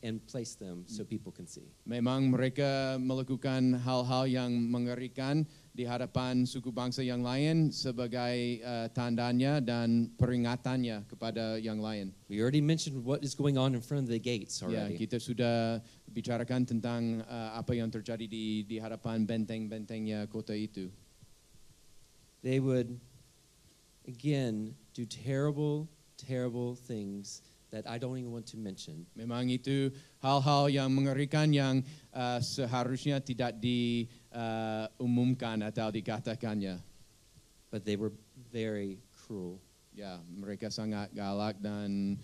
and place them so people can see. Memang mereka melakukan hal-hal yang mengerikan di hadapan suku bangsa yang lain sebagai tandanya dan peringatannya kepada yang lain. We already mentioned what is going on in front of the gates Ya, already. kita sudah bicarakan tentang apa yang terjadi di hadapan benteng-bentengnya kota itu. They would, again, do terrible, terrible things that I don't even want to mention. Memang itu hal-hal yang mengerikan yang seharusnya tidak diumumkan atau dikatakannya. But they were very cruel. Ya, mereka sangat galak dan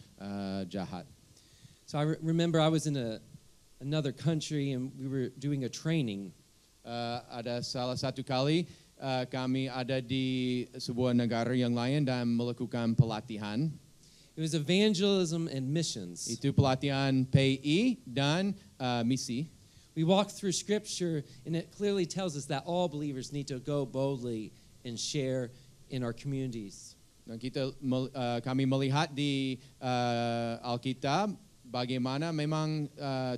jahat. So I remember I was in another country and we were doing a training. Ada salah satu kali kami ada di sebuah negara yang lain dan melakukan pelatihan. It was evangelism and missions. Itu pelatihan PI dan misi. We walked through scripture and it clearly tells us that all believers need to go boldly and share in our communities. Dan kami melihat di Alkitab bagaimana memang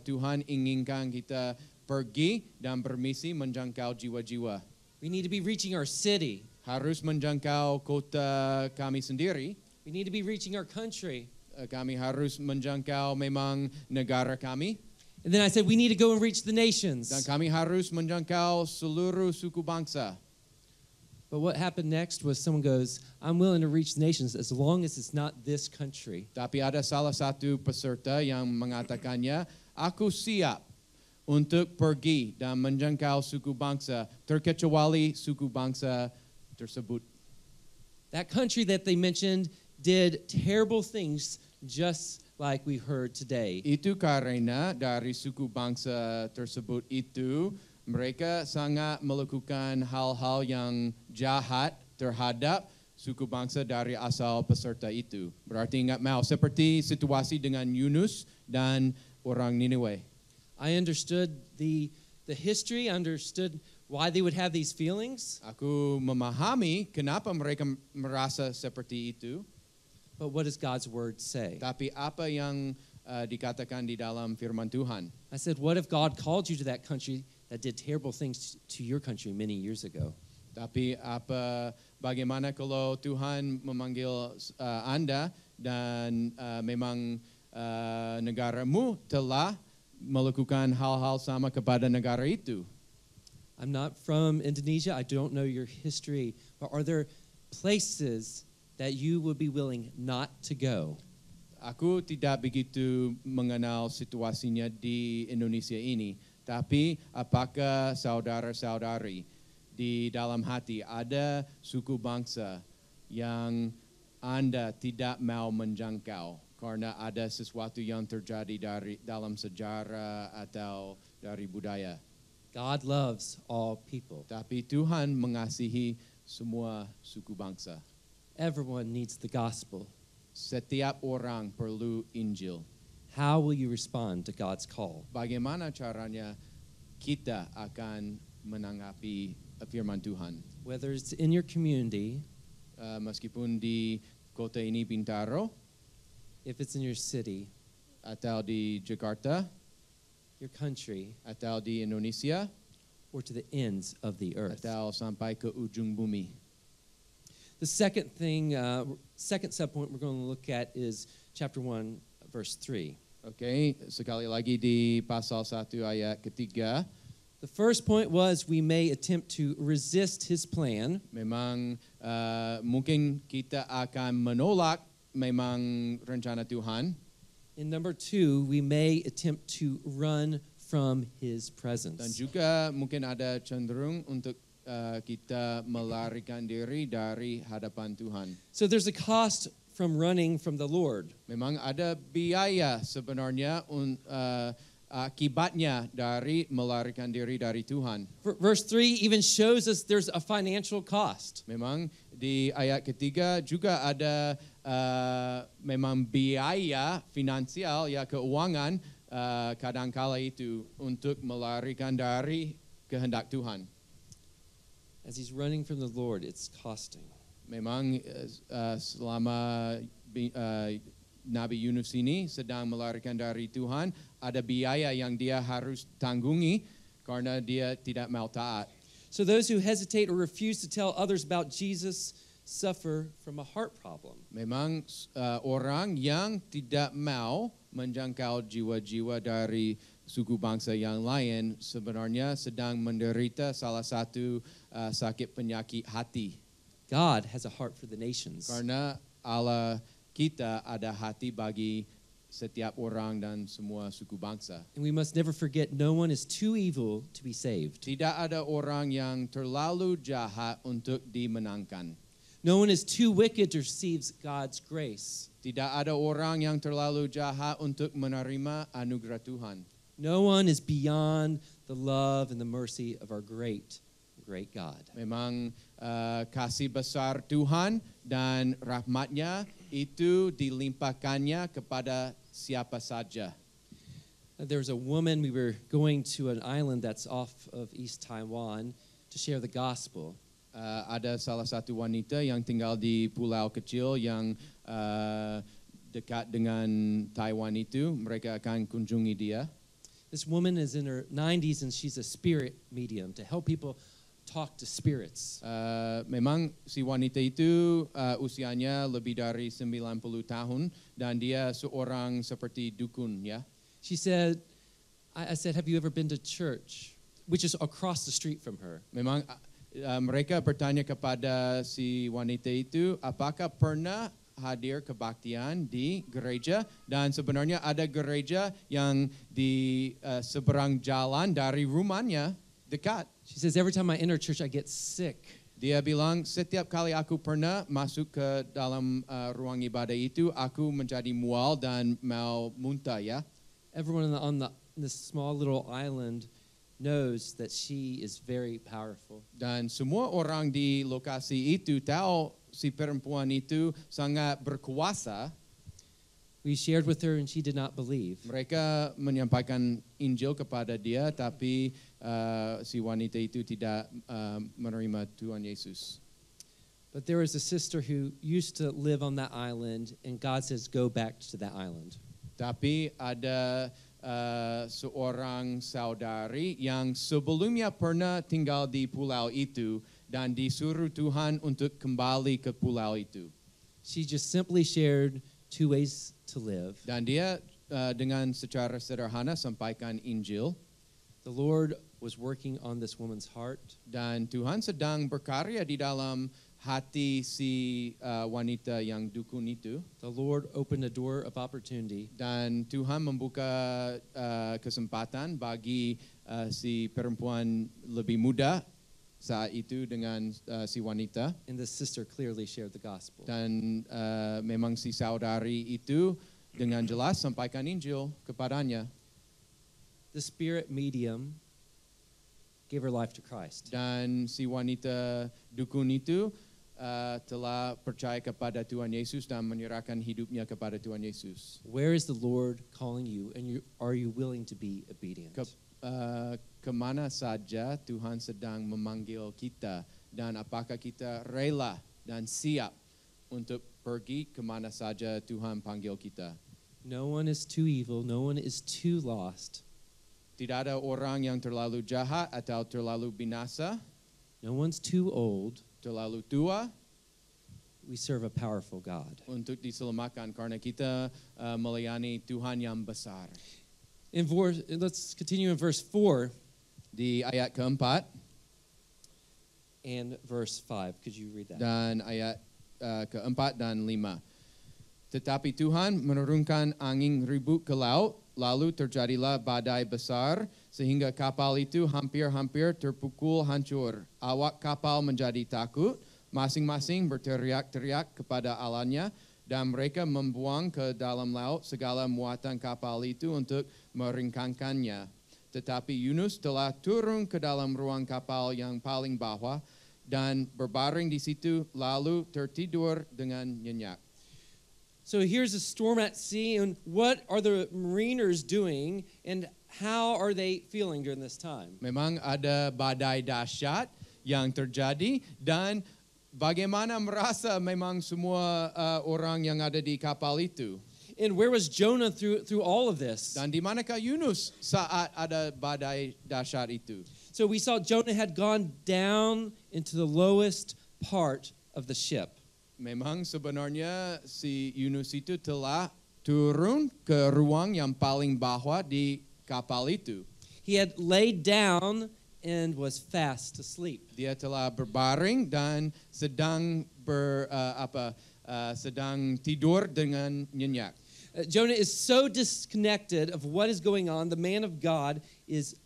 Tuhan inginkan kita pergi dan bermisi menjangkau jiwa-jiwa. We need to be reaching our city. Harus menjangkau kota kami sendiri. We need to be reaching our country. Kami harus menjangkau memang negara kami. And then I said, we need to go and reach the nations. Dan kami harus menjangkau seluruh suku bangsa. But what happened next was someone goes, I'm willing to reach the nations as long as it's not this country. Tapi ada salah satu peserta yang mengatakannya, aku siap untuk pergi dan menjangkau suku bangsa, terkecuali suku bangsa tersebut. That country that they mentioned did terrible things just like we heard today. Itu karena dari suku bangsa tersebut itu, mereka sangat melakukan hal-hal yang jahat terhadap suku bangsa dari asal peserta itu. Berarti ingat mau, seperti situasi dengan Yunus dan orang Niniwe. I understood the history, understood why they would have these feelings. Aku memahami kenapa mereka merasa seperti itu. But what does God's word say? Tapi apa yang dikatakan di dalam firman Tuhan? I said, what if God called you to that country that did terrible things to your country many years ago? Tapi bagaimana kalau Tuhan memanggil Anda dan memang negaramu telah melakukan hal-hal sama kepada negara itu? I'm not from Indonesia. I don't know your history. But are there places that you would be willing not to go? Aku tidak begitu mengenal situasinya di Indonesia ini, tapi apakah saudara-saudari di dalam hati ada suku bangsa yang Anda tidak mau menjangkau karena ada sesuatu yang terjadi dalam sejarah atau dari budaya? God loves all people. Tapi Tuhan mengasihi semua suku bangsa. Everyone needs the gospel. Setiap orang perlu Injil. How will you respond to God's call? Bagaimana caranya kita akan menanggapi firman Tuhan? Whether it's in your community, Meskipun di kota ini Bintaro, if it's in your city, atau di Jakarta, your country, atau di Indonesia, or to the ends of the earth. atau sampai ke ujung bumi. The second subpoint we're going to look at is chapter 1, verse 3. Oke, sekali lagi di pasal 1 ayat ketiga. The first point was we may attempt to resist his plan. Memang mungkin kita akan menolak memang rencana Tuhan. And number 2, we may attempt to run from his Dan presence. juga mungkin ada cenderung untuk kita melarikan diri dari hadapan Tuhan. So there's a cost from running from the Lord. Memang ada biaya sebenarnya akibatnya dari melarikan diri dari Tuhan. Verse 3 even shows us there's a financial cost. Memang di ayat ketiga juga ada memang biaya finansial ya keuangan kadangkala itu untuk melarikan dari kehendak Tuhan. As he's running from the Lord, it's costing. Memang selama Nabi Yunus ini sedang melarikan dari Tuhan, ada biaya yang dia harus tanggungi karena dia tidak mau taat. So those who hesitate or refuse to tell others about Jesus suffer from a heart problem. Memang orang yang tidak mau menjangkau jiwa-jiwa dari suku bangsa yang lain sebenarnya sedang menderita salah satu sakit penyakit hati. God has a heart for the nations. Karena Allah kita ada hati bagi setiap orang dan semua suku bangsa. And we must never forget no one is too evil to be saved. Tidak ada orang yang terlalu jahat untuk dimenangkan. No one is too wicked to receive God's grace. Tidak ada orang yang terlalu jahat untuk menerima anugerah Tuhan. No one is beyond the love and the mercy of our great God. Memang kasih besar Tuhan dan rahmatnya itu dilimpahkannya kepada siapa saja. There's a woman, we were going to an island that's off of East Taiwan to share the gospel. Ada salah satu wanita yang tinggal di pulau kecil yang dekat dengan Taiwan itu. Mereka akan kunjungi dia. This woman is in her 90s and she's a spirit medium to help people talk to spirits. Memang si wanita itu usianya lebih dari 90 tahun dan dia seorang seperti dukun ya. She said, I said, have you ever been to church? Which is across the street from her. Memang mereka bertanya kepada si wanita itu, apakah pernah hadir kebaktian di gereja? Dan sebenarnya ada gereja yang di seberang jalan dari rumahnya dekat. She says, every time I enter church, I get sick. Dia bilang, setiap kali aku pernah masuk ke dalam ruang ibadah itu, aku menjadi mual dan mau muntah ya. Everyone on this small little island knows that she is very powerful. Dan semua orang di lokasi itu tahu si perempuan itu sangat berkuasa. We shared with her and she did not believe. Mereka menyampaikan Injil kepada dia, tapi si wanita itu tidak menerima Tuhan Yesus. But there was a sister who used to live on that island, and God says, go back to that island. Tapi ada seorang saudari yang sebelumnya pernah tinggal di pulau itu dan disuruh Tuhan untuk kembali ke pulau itu. She just simply shared 2 ways to live. Dan dia dengan secara sederhana sampaikan Injil. The Lord was working on this woman's heart. Dan Tuhan sedang berkarya di dalam hati si wanita yang dukun itu. The Lord opened a door of opportunity. Dan Tuhan membuka kesempatan bagi si perempuan lebih muda saat itu dengan si wanita. And the sister clearly shared the gospel. Dan memang si saudari itu dengan jelas sampaikan Injil kepadanya. The spirit medium gave her life to Christ. Dan si wanita dukun itu telah percaya kepada Tuhan Yesus dan menyerahkan hidupnya kepada Tuhan Yesus. Where is the Lord calling you, and are you willing to be obedient? Kemana saja Tuhan sedang memanggil kita, dan apakah kita rela dan siap untuk pergi kemana saja Tuhan panggil kita. No one is too evil, no one is too lost. Tidak ada orang yang terlalu jahat atau terlalu binasa, No one's too old. terlalu tua We serve a powerful God. untuk diselamatkan karena kita melayani Tuhan yang besar. Let's continue in verse 4 Di ayat keempat and verse 5. Could you read that? dan ayat keempat dan lima. Tetapi Tuhan menurunkan angin ribut ke laut, lalu terjadilah badai besar, sehingga kapal itu hampir-hampir terpukul hancur. Awak kapal menjadi takut, masing-masing berteriak-teriak kepada Allahnya, dan mereka membuang ke dalam laut segala muatan kapal itu untuk meringkangkannya. Tetapi Yunus telah turun ke dalam ruang kapal yang paling bawah dan berbaring di situ, lalu tertidur dengan nyenyak. So here's a storm at sea, and what are the mariners doing, and how are they feeling during this time? Memang ada badai dahsyat yang terjadi, dan bagaimana merasa memang semua orang yang ada di kapal itu. And where was Jonah through all of this? Dan di manakah Yunus saat ada badai dahsyat itu? So we saw Jonah had gone down into the lowest part of the ship. Memang sebenarnya si Yunus itu telah turun ke ruang yang paling bawah di kapal itu. He had laid down and was fast asleep. Dia telah berbaring dan sedang sedang tidur dengan nyenyak. Jonah is so disconnected of what is going on. The man of God is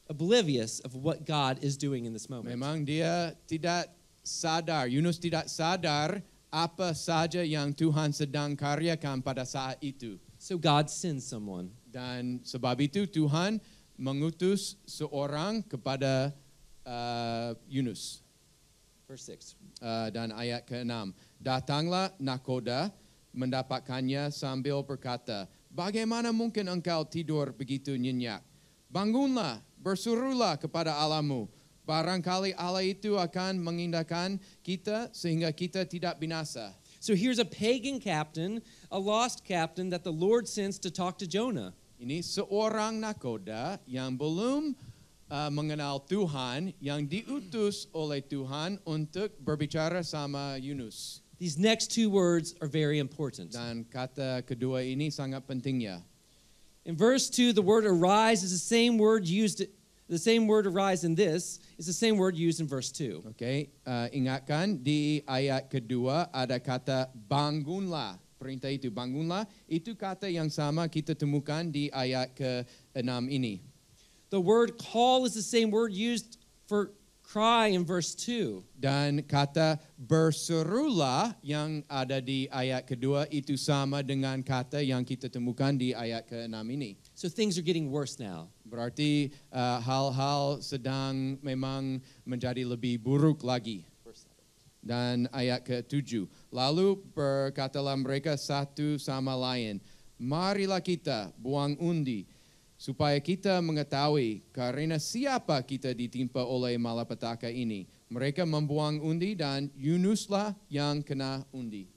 oblivious of what God is doing in this moment. Memang dia tidak sadar, Yunus tidak sadar apa saja yang Tuhan sedang karyakan pada saat itu. So God sends someone. Dan sebab itu Tuhan mengutus seorang kepada Yunus. Verse 6. Dan ayat ke-6. Datanglah nakoda mendapatkannya sambil berkata, bagaimana mungkin engkau tidur begitu nyenyak? Bangunlah, berserulah kepada Allahmu. Barangkali Allah itu akan mengindahkan kita sehingga kita tidak binasa. So here's a pagan captain, a lost captain that the Lord sends to talk to Jonah. Ini seorang nakoda yang belum mengenal Tuhan, yang diutus oleh Tuhan untuk berbicara sama Yunus. These next two words are very important. Dan kata kedua ini sangat pentingnya. In verse 2, the word arise is the same word used. The same word arise in this is the same word used in verse 2. Okay, ingatkan di ayat kedua ada kata bangunlah. Perintah itu bangunlah, itu kata yang sama kita temukan di ayat ke-6 ini. The word call is the same word used for cry in verse 2. Dan kata berserulah yang ada di ayat kedua itu sama dengan kata yang kita temukan di ayat ke-6 ini. So things are getting worse now. Berarti hal-hal sedang memang menjadi lebih buruk lagi. Dan ayat ke-7. Lalu berkatalah mereka satu sama lain, marilah kita buang undi, supaya kita mengetahui karena siapa kita ditimpa oleh malapetaka ini. Mereka membuang undi dan Yunuslah yang kena undi.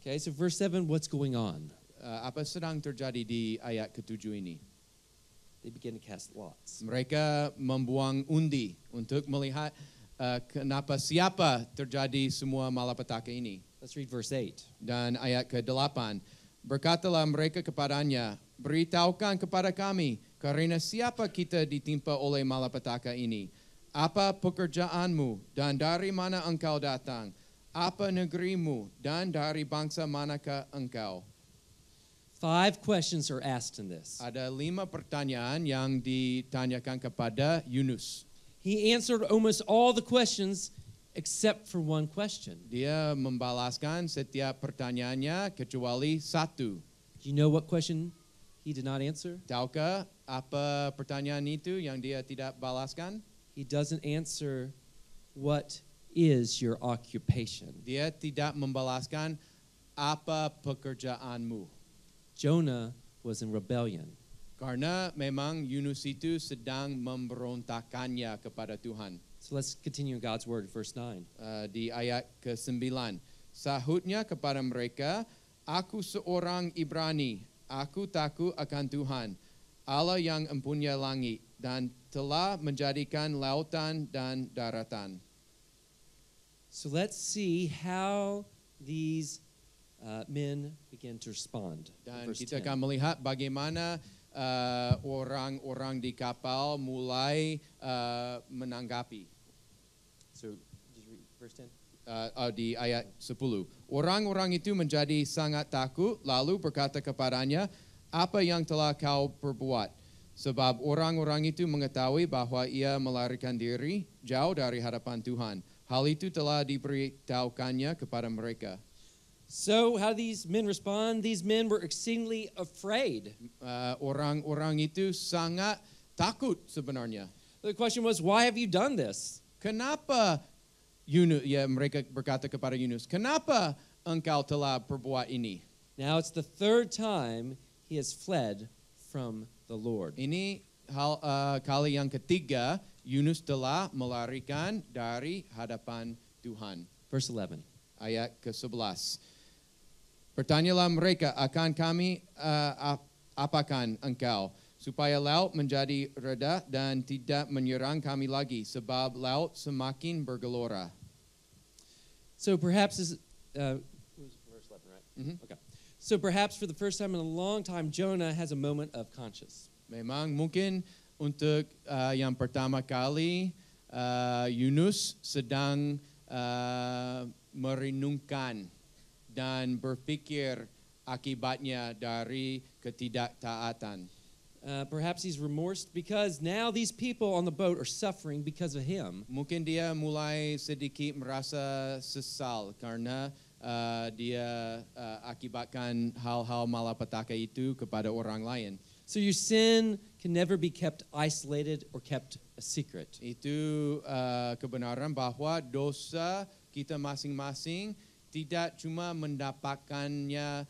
Okay, so verse 7, what's going on? Apa sedang terjadi di ayat ke-7 ini? They begin to cast lots. Mereka membuang undi untuk melihat kenapa siapa terjadi semua malapetaka ini. Let's read verse 8. Dan ayat ke-8, berkatalah mereka kepadanya, beritahukan kepada kami, karena siapa kita ditimpa oleh malapetaka ini. Apa pekerjaanmu dan dari mana engkau datang? Apa negerimu dan dari bangsa manakah engkau? 5 questions are asked in this. Ada 5 pertanyaan yang ditanyakan kepada Yunus. He answered almost all the questions except for one question. Dia membalaskan setiap pertanyaannya kecuali satu. Do you know what question he did not answer? Tahukah apa pertanyaan itu yang dia tidak balaskan? He doesn't answer what is your occupation. Dia tidak membalaskan apa pekerjaanmu. Jonah was in rebellion. Karena memang Yunus itu sedang memberontakannya kepada Tuhan. So let's continue God's word, verse 9. Di ayat ke-9. Sahutnya kepada mereka, aku seorang Ibrani, aku takut akan Tuhan, Allah yang empunya langit, dan telah menjadikan lautan dan daratan. So let's see how these men begin to respond. Dan Verse kita 10. akan melihat bagaimana orang-orang di kapal mulai menanggapi. So just read verse 10. Di ayat 10. Orang-orang itu menjadi sangat takut, lalu berkata kepadanya, apa yang telah kau perbuat? Sebab orang-orang itu mengetahui bahwa ia melarikan diri jauh dari hadapan Tuhan. Hal itu telah diberitahukannya kepada mereka. So how do these men respond? These men were exceedingly afraid. Orang-orang itu sangat takut sebenarnya. The question was, why have you done this? Kenapa Yunus, mereka berkata kepada Yunus, kenapa engkau telah perbuat ini? Now it's the 3rd time he has fled from the Lord. Ini kali yang ketiga Yunus telah melarikan dari hadapan Tuhan. Verse 11. Ayat ke-11. Bertanyalah mereka, akan kami apakan engkau? Supaya laut menjadi reda dan tidak menyerang kami lagi, sebab laut semakin bergelora. So perhaps this, verse 11, right? Mhm. Okay. So perhaps for the first time in a long time, Jonah has a moment of conscience. Memang mungkin untuk yang pertama kali Yunus sedang merenungkan dan berpikir akibatnya dari ketidaktaatan. Perhaps he's remorsed because now these people on the boat are suffering because of him. Mungkin dia mulai sedikit merasa sesal karena dia akibatkan hal-hal malapetaka itu kepada orang lain. So your sin can never be kept isolated or kept a secret. Itu kebenaran bahwa dosa kita masing-masing tidak cuma mendapatkannya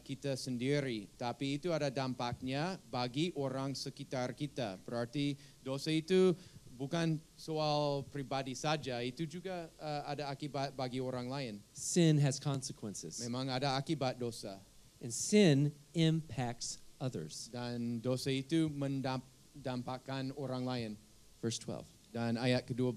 kita sendiri, tapi itu ada dampaknya bagi orang sekitar kita. Berarti dosa itu bukan soal pribadi saja, itu juga ada akibat bagi orang lain. Sin has consequences. Memang ada akibat dosa. And sin impacts others. Dan dosa itu mendampakkan orang lain. Verse 12. Dan ayat ke-12.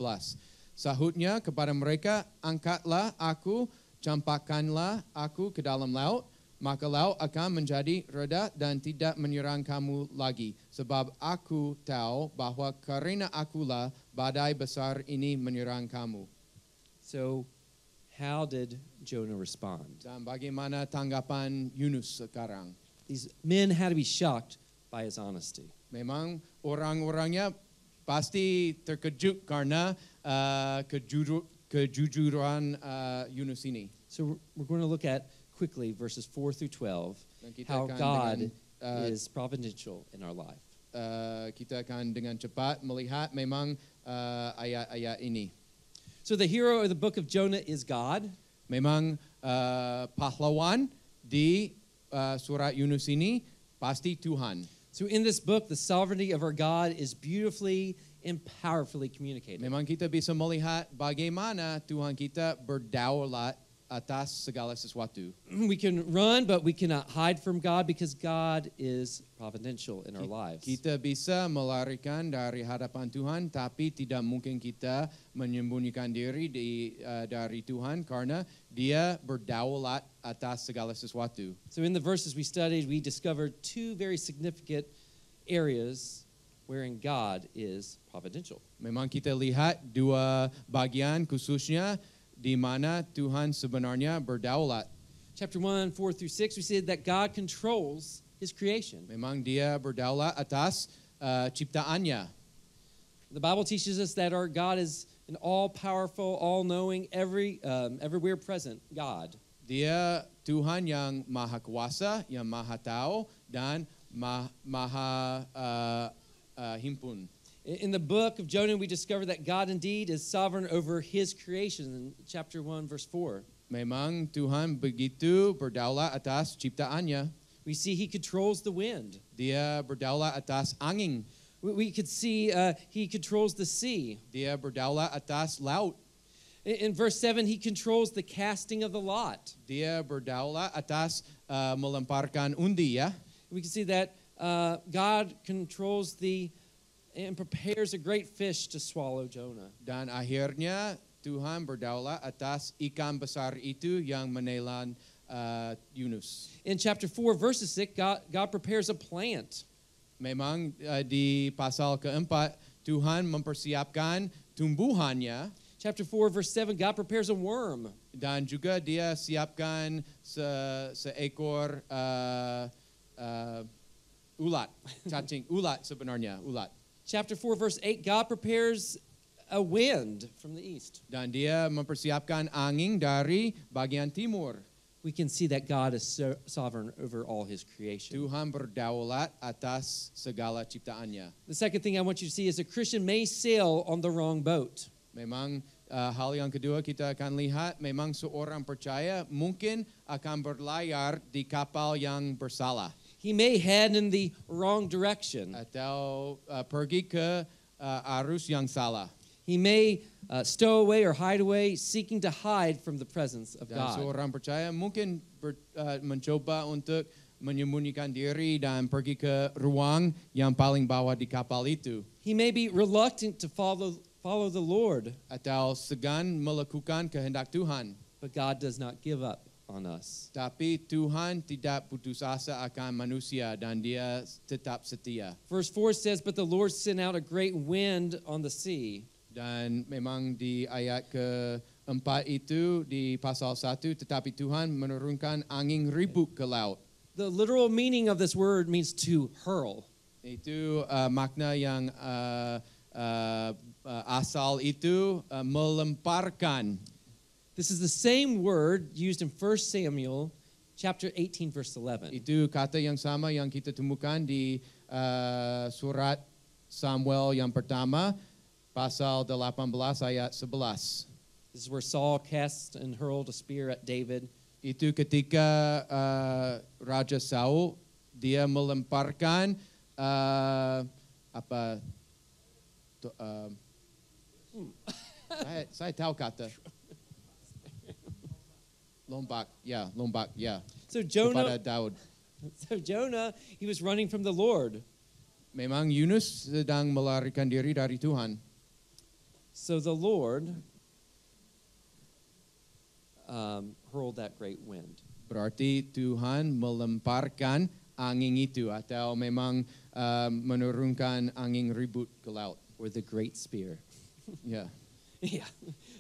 Sahutnya kepada mereka, angkatlah aku, campakkanlah aku ke dalam laut, maka laut akan menjadi reda dan tidak menyerang kamu lagi. Sebab aku tahu bahwa karena akulah badai besar ini menyerang kamu. So how did Jonah respond? Dan bagaimana tanggapan Yunus sekarang? These men had to be shocked by his honesty. Memang orang-orangnya pasti terkejut karena kejujuran Yunus ini. So we're going to look at quickly verses 4 through 12, Dan kita how akan God dengan, is providential in our life. Kita akan dengan cepat melihat memang ayat-ayat ini. So the hero of the book of Jonah is God. Memang pahlawan di surat Yunus ini pasti Tuhan. So in this book, the sovereignty of our God is beautifully and powerfully communicated. Memang kita bisa melihat bagaimana Tuhan kita berdaulat atas segala sesuatu. We can run, but we cannot hide from God because God is providential in our lives. Kita bisa melarikan dari hadapan Tuhan, tapi tidak mungkin kita menyembunyikan diri dari Tuhan karena Dia berdaulat atas segala sesuatu. So in the verses we studied, we discovered 2 very significant areas wherein God is providential. Memang kita lihat dua bagian khususnya di mana Tuhan sebenarnya berdaulat. Chapter 1, 4 through 6, we said that God controls his creation. Memang dia berdaulat atas ciptaannya. The Bible teaches us that our God is an all-powerful, all-knowing, everywhere present God. Dia Tuhan yang maha kuasa, yang maha tahu, dan maha himpun. In the book of Jonah, we discover that God indeed is sovereign over his creation in chapter 1, verse 4. Memang Tuhan begitu berdaulat atas ciptaannya. We see he controls the wind. Dia berdaulat atas angin. We could see he controls the sea. Dia berdaulat atas laut. In verse 7, he controls the casting of the lot. Dia berdaulat atas melemparkan undi ya. We can see that God controls and prepares a great fish to swallow Jonah. Dan akhirnya Tuhan berdaulat atas ikan besar itu yang menelan Yunus. In chapter 4, verses 6, God prepares a plant. Memang di pasal keempat Tuhan mempersiapkan tumbuhannya. Chapter 4, verse 7, God prepares a worm. Dan juga dia siapkan seekor ulat, cacing, ulat sebenarnya, ulat. Chapter 4, verse 8, God prepares a wind from the east. Dan dia mempersiapkan angin dari bagian timur. We can see that God is sovereign over all his creation. Tuhan berdaulat atas segala ciptaannya. The second thing I want you to see is a Christian may sail on the wrong boat. Memang hal yang kedua kita akan lihat, memang seorang percaya mungkin akan berlayar di kapal yang bersalah. He may head in the wrong direction. Atau pergi ke arus yang salah. He may stow away or hide away, seeking to hide from the presence of Dan God. seorang percaya mungkin mencoba untuk menyembunyikan diri dan pergi ke ruang yang paling bawah di kapal itu. He may be reluctant to follow the Lord, Atau segan melakukan kehendak Tuhan. but God does not give up on us. Tapi Tuhan tidak putus asa akan manusia dan dia tetap setia. Verse 4 says, "But the Lord sent out a great wind on the sea." Dan memang di ayat keempat itu di pasal 1, tetapi Tuhan menurunkan angin ribut ke laut. The literal meaning of this word means to hurl. Itu makna yang asal itu melemparkan. This is the same word used in 1 Samuel chapter 18 verse 11. Itu kata yang sama yang kita temukan di surat Samuel yang pertama, pasal 18 ayat 11. This is where Saul cast and hurled a spear at David. Itu ketika Raja Saul dia melemparkan saya tahu kata lombak ya So kepada Jonah, Daud. he was running from the Lord. Memang Yunus sedang melarikan diri dari Tuhan. So the Lord hurled that great wind. Berarti Tuhan melemparkan angin itu atau memang menurunkan angin ribut ke laut. Or the great spear. Ya. Yeah.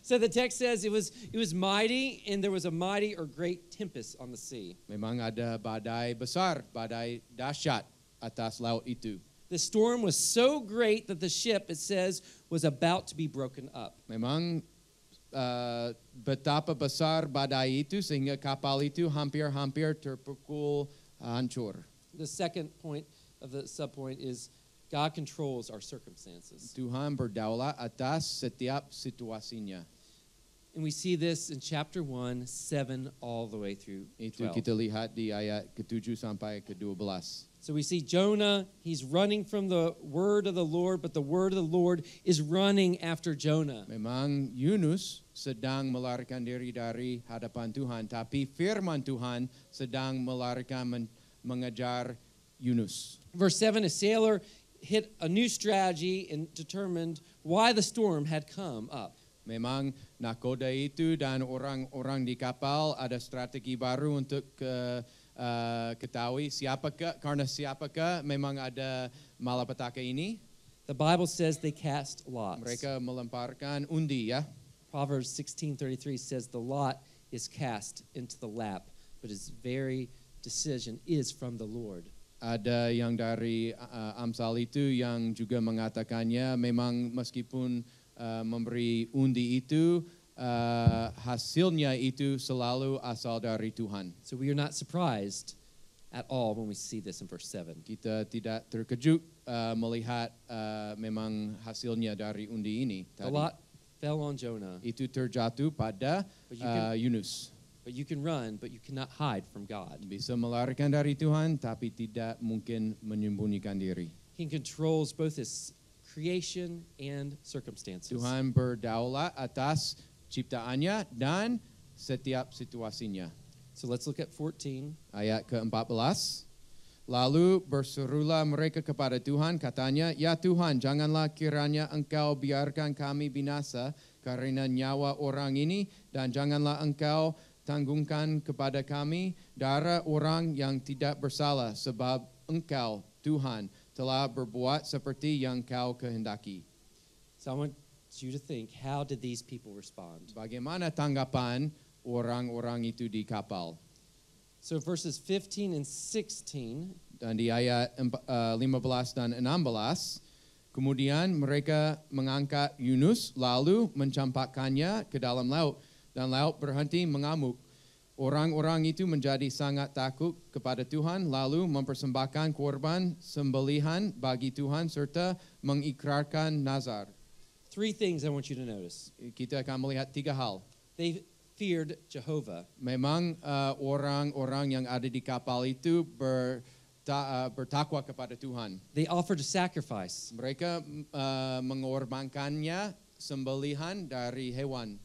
So the text says it was mighty, and there was a mighty or great tempest on the sea. Memang ada badai besar, badai dahsyat atas laut itu. The storm was so great that the ship, it says, was about to be broken up. Memang betapa besar badai itu sehingga kapal itu hampir-hampir terpukul hancur. The second point of the subpoint is God controls our circumstances. Tuhan berdaulat atas setiap situasinya. And we see this in chapter 1, 7 all the way through Itu 12. kita lihat di ayat ke-7 sampai ke-12. So we see Jonah, he's running from the word of the Lord, but the word of the Lord is running after Jonah. Memang Yunus sedang melarikan diri dari hadapan Tuhan, tapi firman Tuhan sedang melarikan mengejar Yunus. Verse 7, a sailor hit a new strategy and determined why the storm had come up. Memang nakoda itu dan orang-orang di kapal ada strategi baru untuk ketahui siapakah memang ada malapetaka ini. The Bible says they cast lots. Mereka melemparkan undi ya. Proverbs 16:33 says the lot is cast into the lap, but his very decision is from the Lord. Ada yang dari Amsal itu yang juga mengatakannya memang meskipun memberi undi itu hasilnya itu selalu asal dari Tuhan. So we are not surprised at all when we see this in verse 7. Kita tidak terkejut melihat memang hasilnya dari undi ini. The lot fell on Jonah, Itu terjatuh pada But you can- Yunus. but you can run, but you cannot hide from God. Bisa melarikan dari Tuhan, tapi tidak mungkin menyembunyikan diri. He controls both his creation and circumstances. Tuhan berdaulat atas ciptaannya dan setiap situasinya. So let's look at 14. Ayat ke-14. Lalu berserulah mereka kepada Tuhan, katanya, "Ya Tuhan, janganlah kiranya Engkau biarkan kami binasa karena nyawa orang ini, dan janganlah Engkau tanggungkan kepada kami darah orang yang tidak bersalah, sebab Engkau, Tuhan, telah berbuat seperti yang Kau kehendaki." So I want you to think, how did these people respond? Bagaimana tanggapan orang-orang itu di kapal? So verses 15 and 16, Dan di ayat 15 dan 16, kemudian mereka mengangkat Yunus lalu mencampakkannya ke dalam laut, dan laut berhenti mengamuk. Orang-orang itu menjadi sangat takut kepada Tuhan, lalu mempersembahkan korban sembelihan bagi Tuhan serta mengikrarkan nazar. 3 things I want you to notice. Kita akan melihat 3 hal. They feared Jehovah. Memang orang-orang yang ada di kapal itu bertakwa kepada Tuhan. They offered a sacrifice. Mereka mengorbankannya sembelihan dari hewan,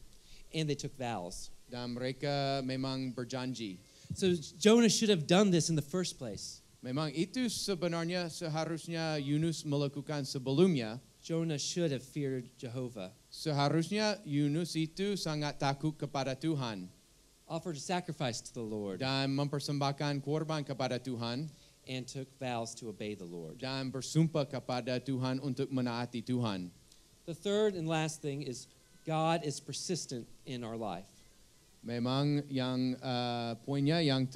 And they took vows. dan mereka memang berjanji. So Jonah should have done this in the first place. Memang itu sebenarnya seharusnya Yunus melakukan sebelumnya. Jonah should have feared Jehovah. Seharusnya Yunus itu sangat takut kepada Tuhan Offered a sacrifice to the Lord. dan mempersembahkan korban kepada Tuhan And took vows to obey the Lord. dan bersumpah kepada Tuhan untuk menaati Tuhan. The third and last thing is God is persistent in our life. Memang yang poinnya yang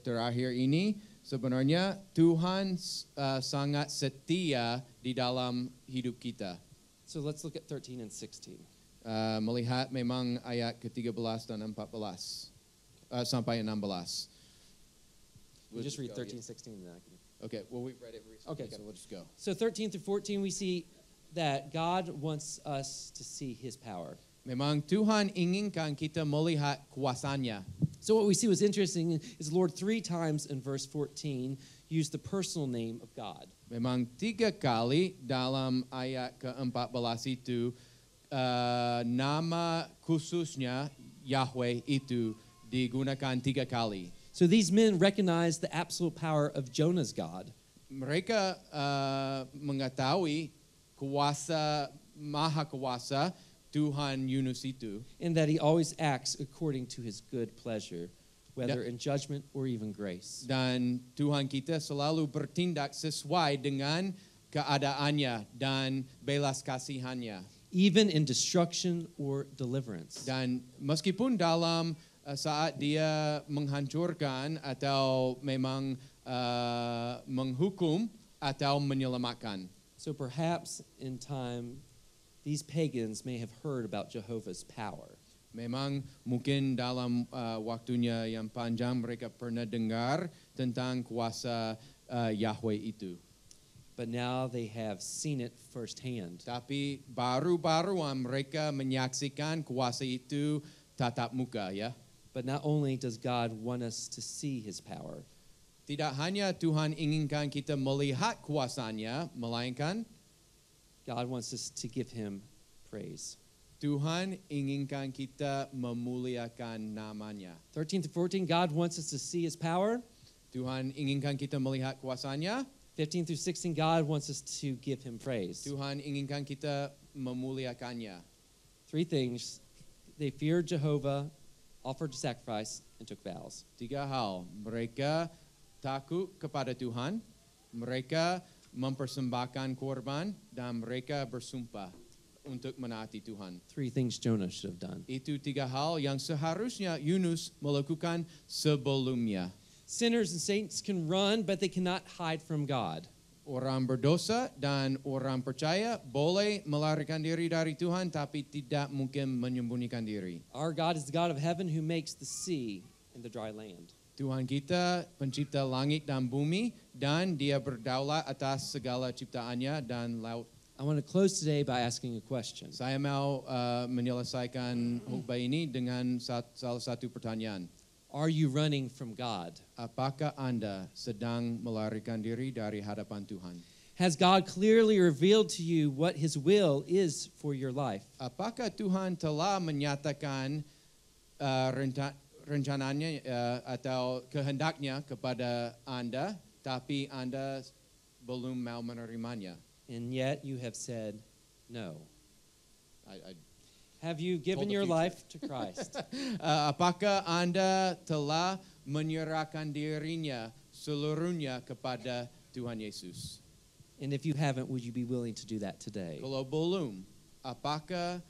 terakhir ini sebenarnya Tuhan sangat setia di dalam hidup kita. So let's look at 13 and 16. Melihat memang ayat ke-13 dan 14 sampai 16. We'll just read 13, 16, and then I can. Okay, well we've read it recently, Okay. so we'll just go. So 13 through 14, we see that God wants us to see His power. Memang Tuhan inginkan kita melihat kuasanya. So what we see was interesting is the Lord 3 times in verse 14 used the personal name of God. Memang 3 kali dalam ayat ke-14 itu nama khususnya Yahweh itu digunakan 3 kali. So these men recognized the absolute power of Jonah's God. Mereka mengetahui kuasa maha kuasa Tuhan Yunus itu, In that he always acts according to his good pleasure, whether in judgment or even grace. dan Tuhan kita selalu bertindak sesuai dengan keadaannya dan belas kasihannya. Even in destruction or deliverance. Dan meskipun dalam saat dia menghancurkan atau memang menghukum atau menyelamatkan. So perhaps in time, these pagans may have heard about Jehovah's power. Memang mungkin dalam waktunya yang panjang mereka pernah dengar tentang kuasa Yahweh itu. But now they have seen it firsthand. Tapi baru-baruan mereka menyaksikan kuasa itu tatap muka ya. But not only does God want us to see his power, Tidak hanya Tuhan inginkan kita melihat kuasanya, melainkan God wants us to give him praise. Tuhan inginkan kita memuliakan namanya. 13 to 14, God wants us to see his power. Tuhan inginkan kita melihat kuasanya. 15 through 16, God wants us to give him praise. Tuhan inginkan kita memuliakannya. 3 things. They feared Jehovah, offered sacrifice, and took vows. 3 hal. Mereka takut kepada Tuhan. Mereka mempersembahkan korban dan mereka bersumpah untuk menaati Tuhan. 3 things Jonah should have done. Itu 3 hal yang seharusnya Yunus melakukan sebelumnya. Sinners and saints can run, but they cannot hide from God. Orang berdosa dan orang percaya boleh melarikan diri dari Tuhan tapi tidak mungkin menyembunyikan diri. Our God is the God of heaven who makes the sea and the dry land. Tuhan kita pencipta langit dan bumi dan dia berdaulat atas segala ciptaannya dan laut. I want to close today by asking a question. Saya mau menyelesaikan khutbah ini dengan salah satu pertanyaan. Are you running from God? Apakah Anda sedang melarikan diri dari hadapan Tuhan? Has God clearly revealed to you what His will is for your life? Apakah Tuhan telah menyatakan rencananya atau kehendaknya kepada Anda, tapi Anda belum mau menerimanya? And yet you have said no. I Have you given the your future. life to Christ? Apakah Anda telah menyerahkan dirinya seluruhnya kepada Tuhan Yesus? And if you haven't, would you be willing to do that today? Kalau belum, apakah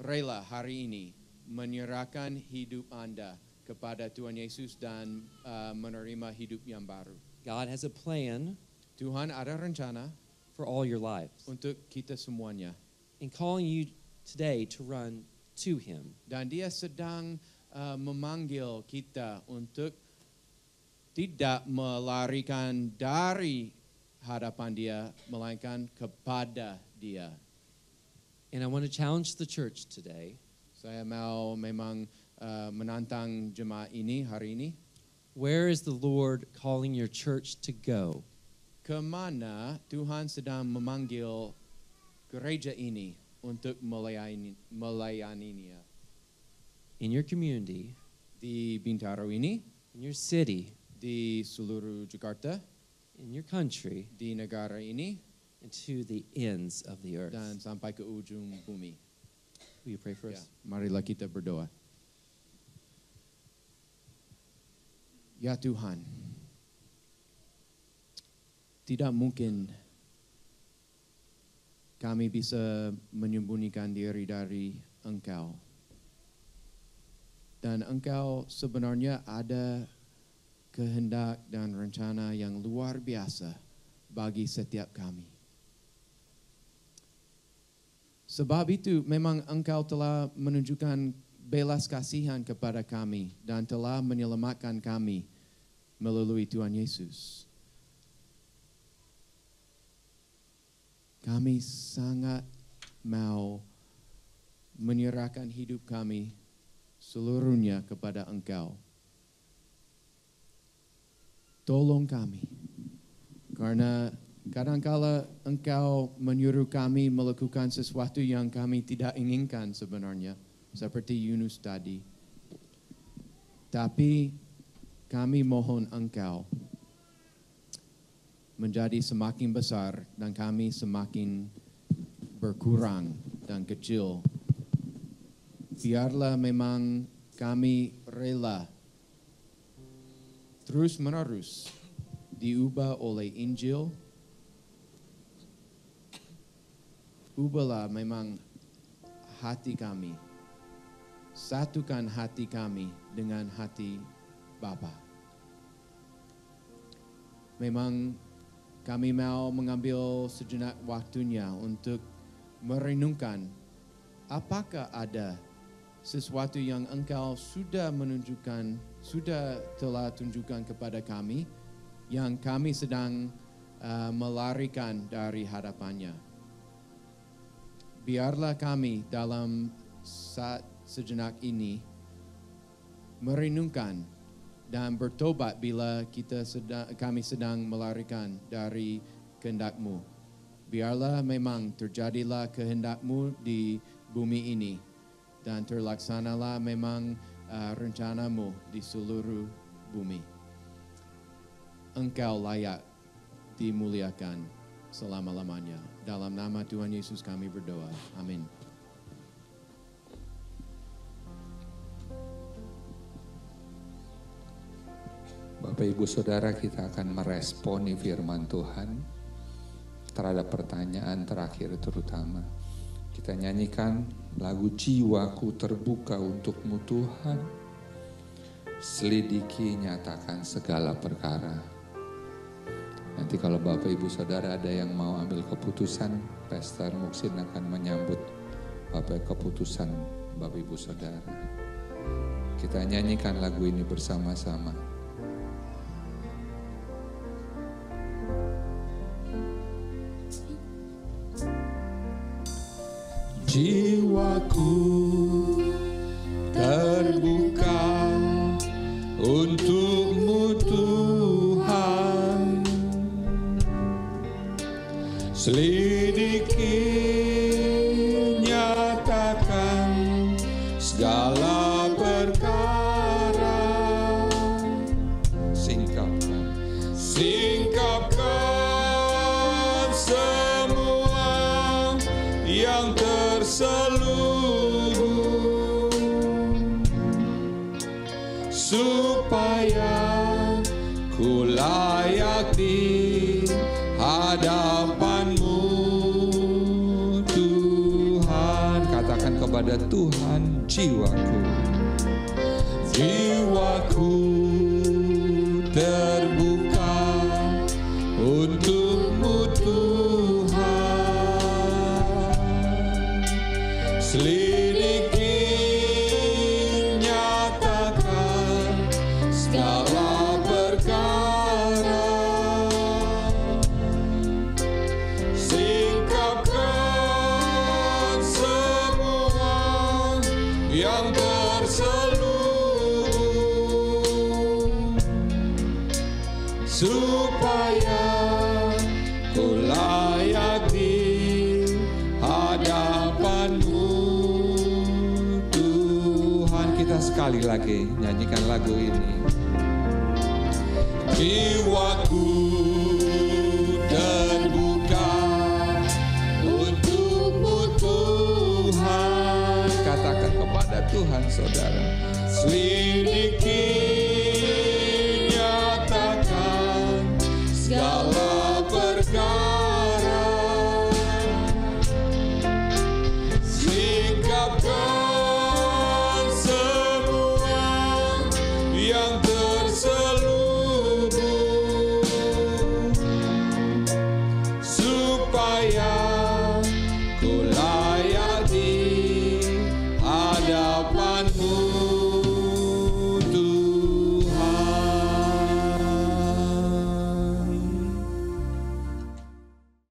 rela hari ini menyerahkan hidup Anda kepada Tuhan Yesus dan menerima hidup yang baru? God has a plan Tuhan ada rencana for all your lives untuk kita semuanya. and calling you today to run to Him. Dan dia sedang memanggil kita untuk tidak melarikan dari hadapan dia, melainkan kepada dia. And I want to challenge the church today. Saya mau memang menantang jemaat ini hari ini. Where is the Lord calling your church to go? Kemana Tuhan sedang memanggil gereja ini untuk melayaninya? In your community, Di Bintaro ini, in your city, di seluruh Jakarta, in your country, di negara ini, and to the ends of the earth. dan sampai ke ujung bumi. Will you pray for Ya, us? marilah kita berdoa. Ya Tuhan, tidak mungkin kami bisa menyembunyikan diri dari Engkau. Dan Engkau sebenarnya ada kehendak dan rencana yang luar biasa bagi setiap kami. Sebab itu memang Engkau telah menunjukkan belas kasihan kepada kami dan telah menyelamatkan kami melalui Tuhan Yesus. Kami sangat mau menyerahkan hidup kami seluruhnya kepada Engkau. Tolong kami, karena kadangkala Engkau menyuruh kami melakukan sesuatu yang kami tidak inginkan sebenarnya, seperti Yunus tadi. Tapi kami mohon Engkau menjadi semakin besar dan kami semakin berkurang dan kecil. Biarlah memang kami rela terus-menerus diubah oleh Injil. Ubahlah memang hati kami. Satukan hati kami dengan hati Bapa. Memang kami mau mengambil sejenak waktunya untuk merenungkan apakah ada sesuatu yang Engkau sudah telah tunjukkan kepada kami yang kami sedang melarikan dari hadapannya. Biarlah kami dalam saat sejenak ini merenungkan dan bertobat bila kami sedang melarikan dari kehendak-Mu. Biarlah memang terjadilah kehendak-Mu di bumi ini dan terlaksanalah memang rencana-Mu di seluruh bumi. Engkau layak dimuliakan selama-lamanya. Dalam nama Tuhan Yesus kami berdoa. Amin. Bapak Ibu Saudara, kita akan meresponi firman Tuhan. terhadap pertanyaan terakhir terutama. Kita nyanyikan lagu Jiwaku Terbuka Untuk-Mu Tuhan. Selidiki, nyatakan segala perkara. Nanti kalau Bapak Ibu Saudara ada yang mau ambil keputusan, Pastor Muksin akan menyambut Bapak keputusan Bapak Ibu Saudara. Kita nyanyikan lagu ini bersama-sama. Jiwaku terbuka Untuk-Mu Tuhan, selidiki, nyatakan segala perkara, singkapkan semua yang terselubung, supaya ku layak di hadapan-Mu Tuhan. Katakan kepada Tuhan, jiwaku terbuka Untuk-Mu Tuhan, selidiki, nyatakan segala perkara, singkapkan semua yang terselubung, supaya ku layak di hadapan-Mu Tuhan. Kita sekali lagi nyanyikan lagu ini. Jiwaku terbuka Untuk-Mu Tuhan. Katakan kepada Tuhan saudara, selidiki, nyatakan segala perkara,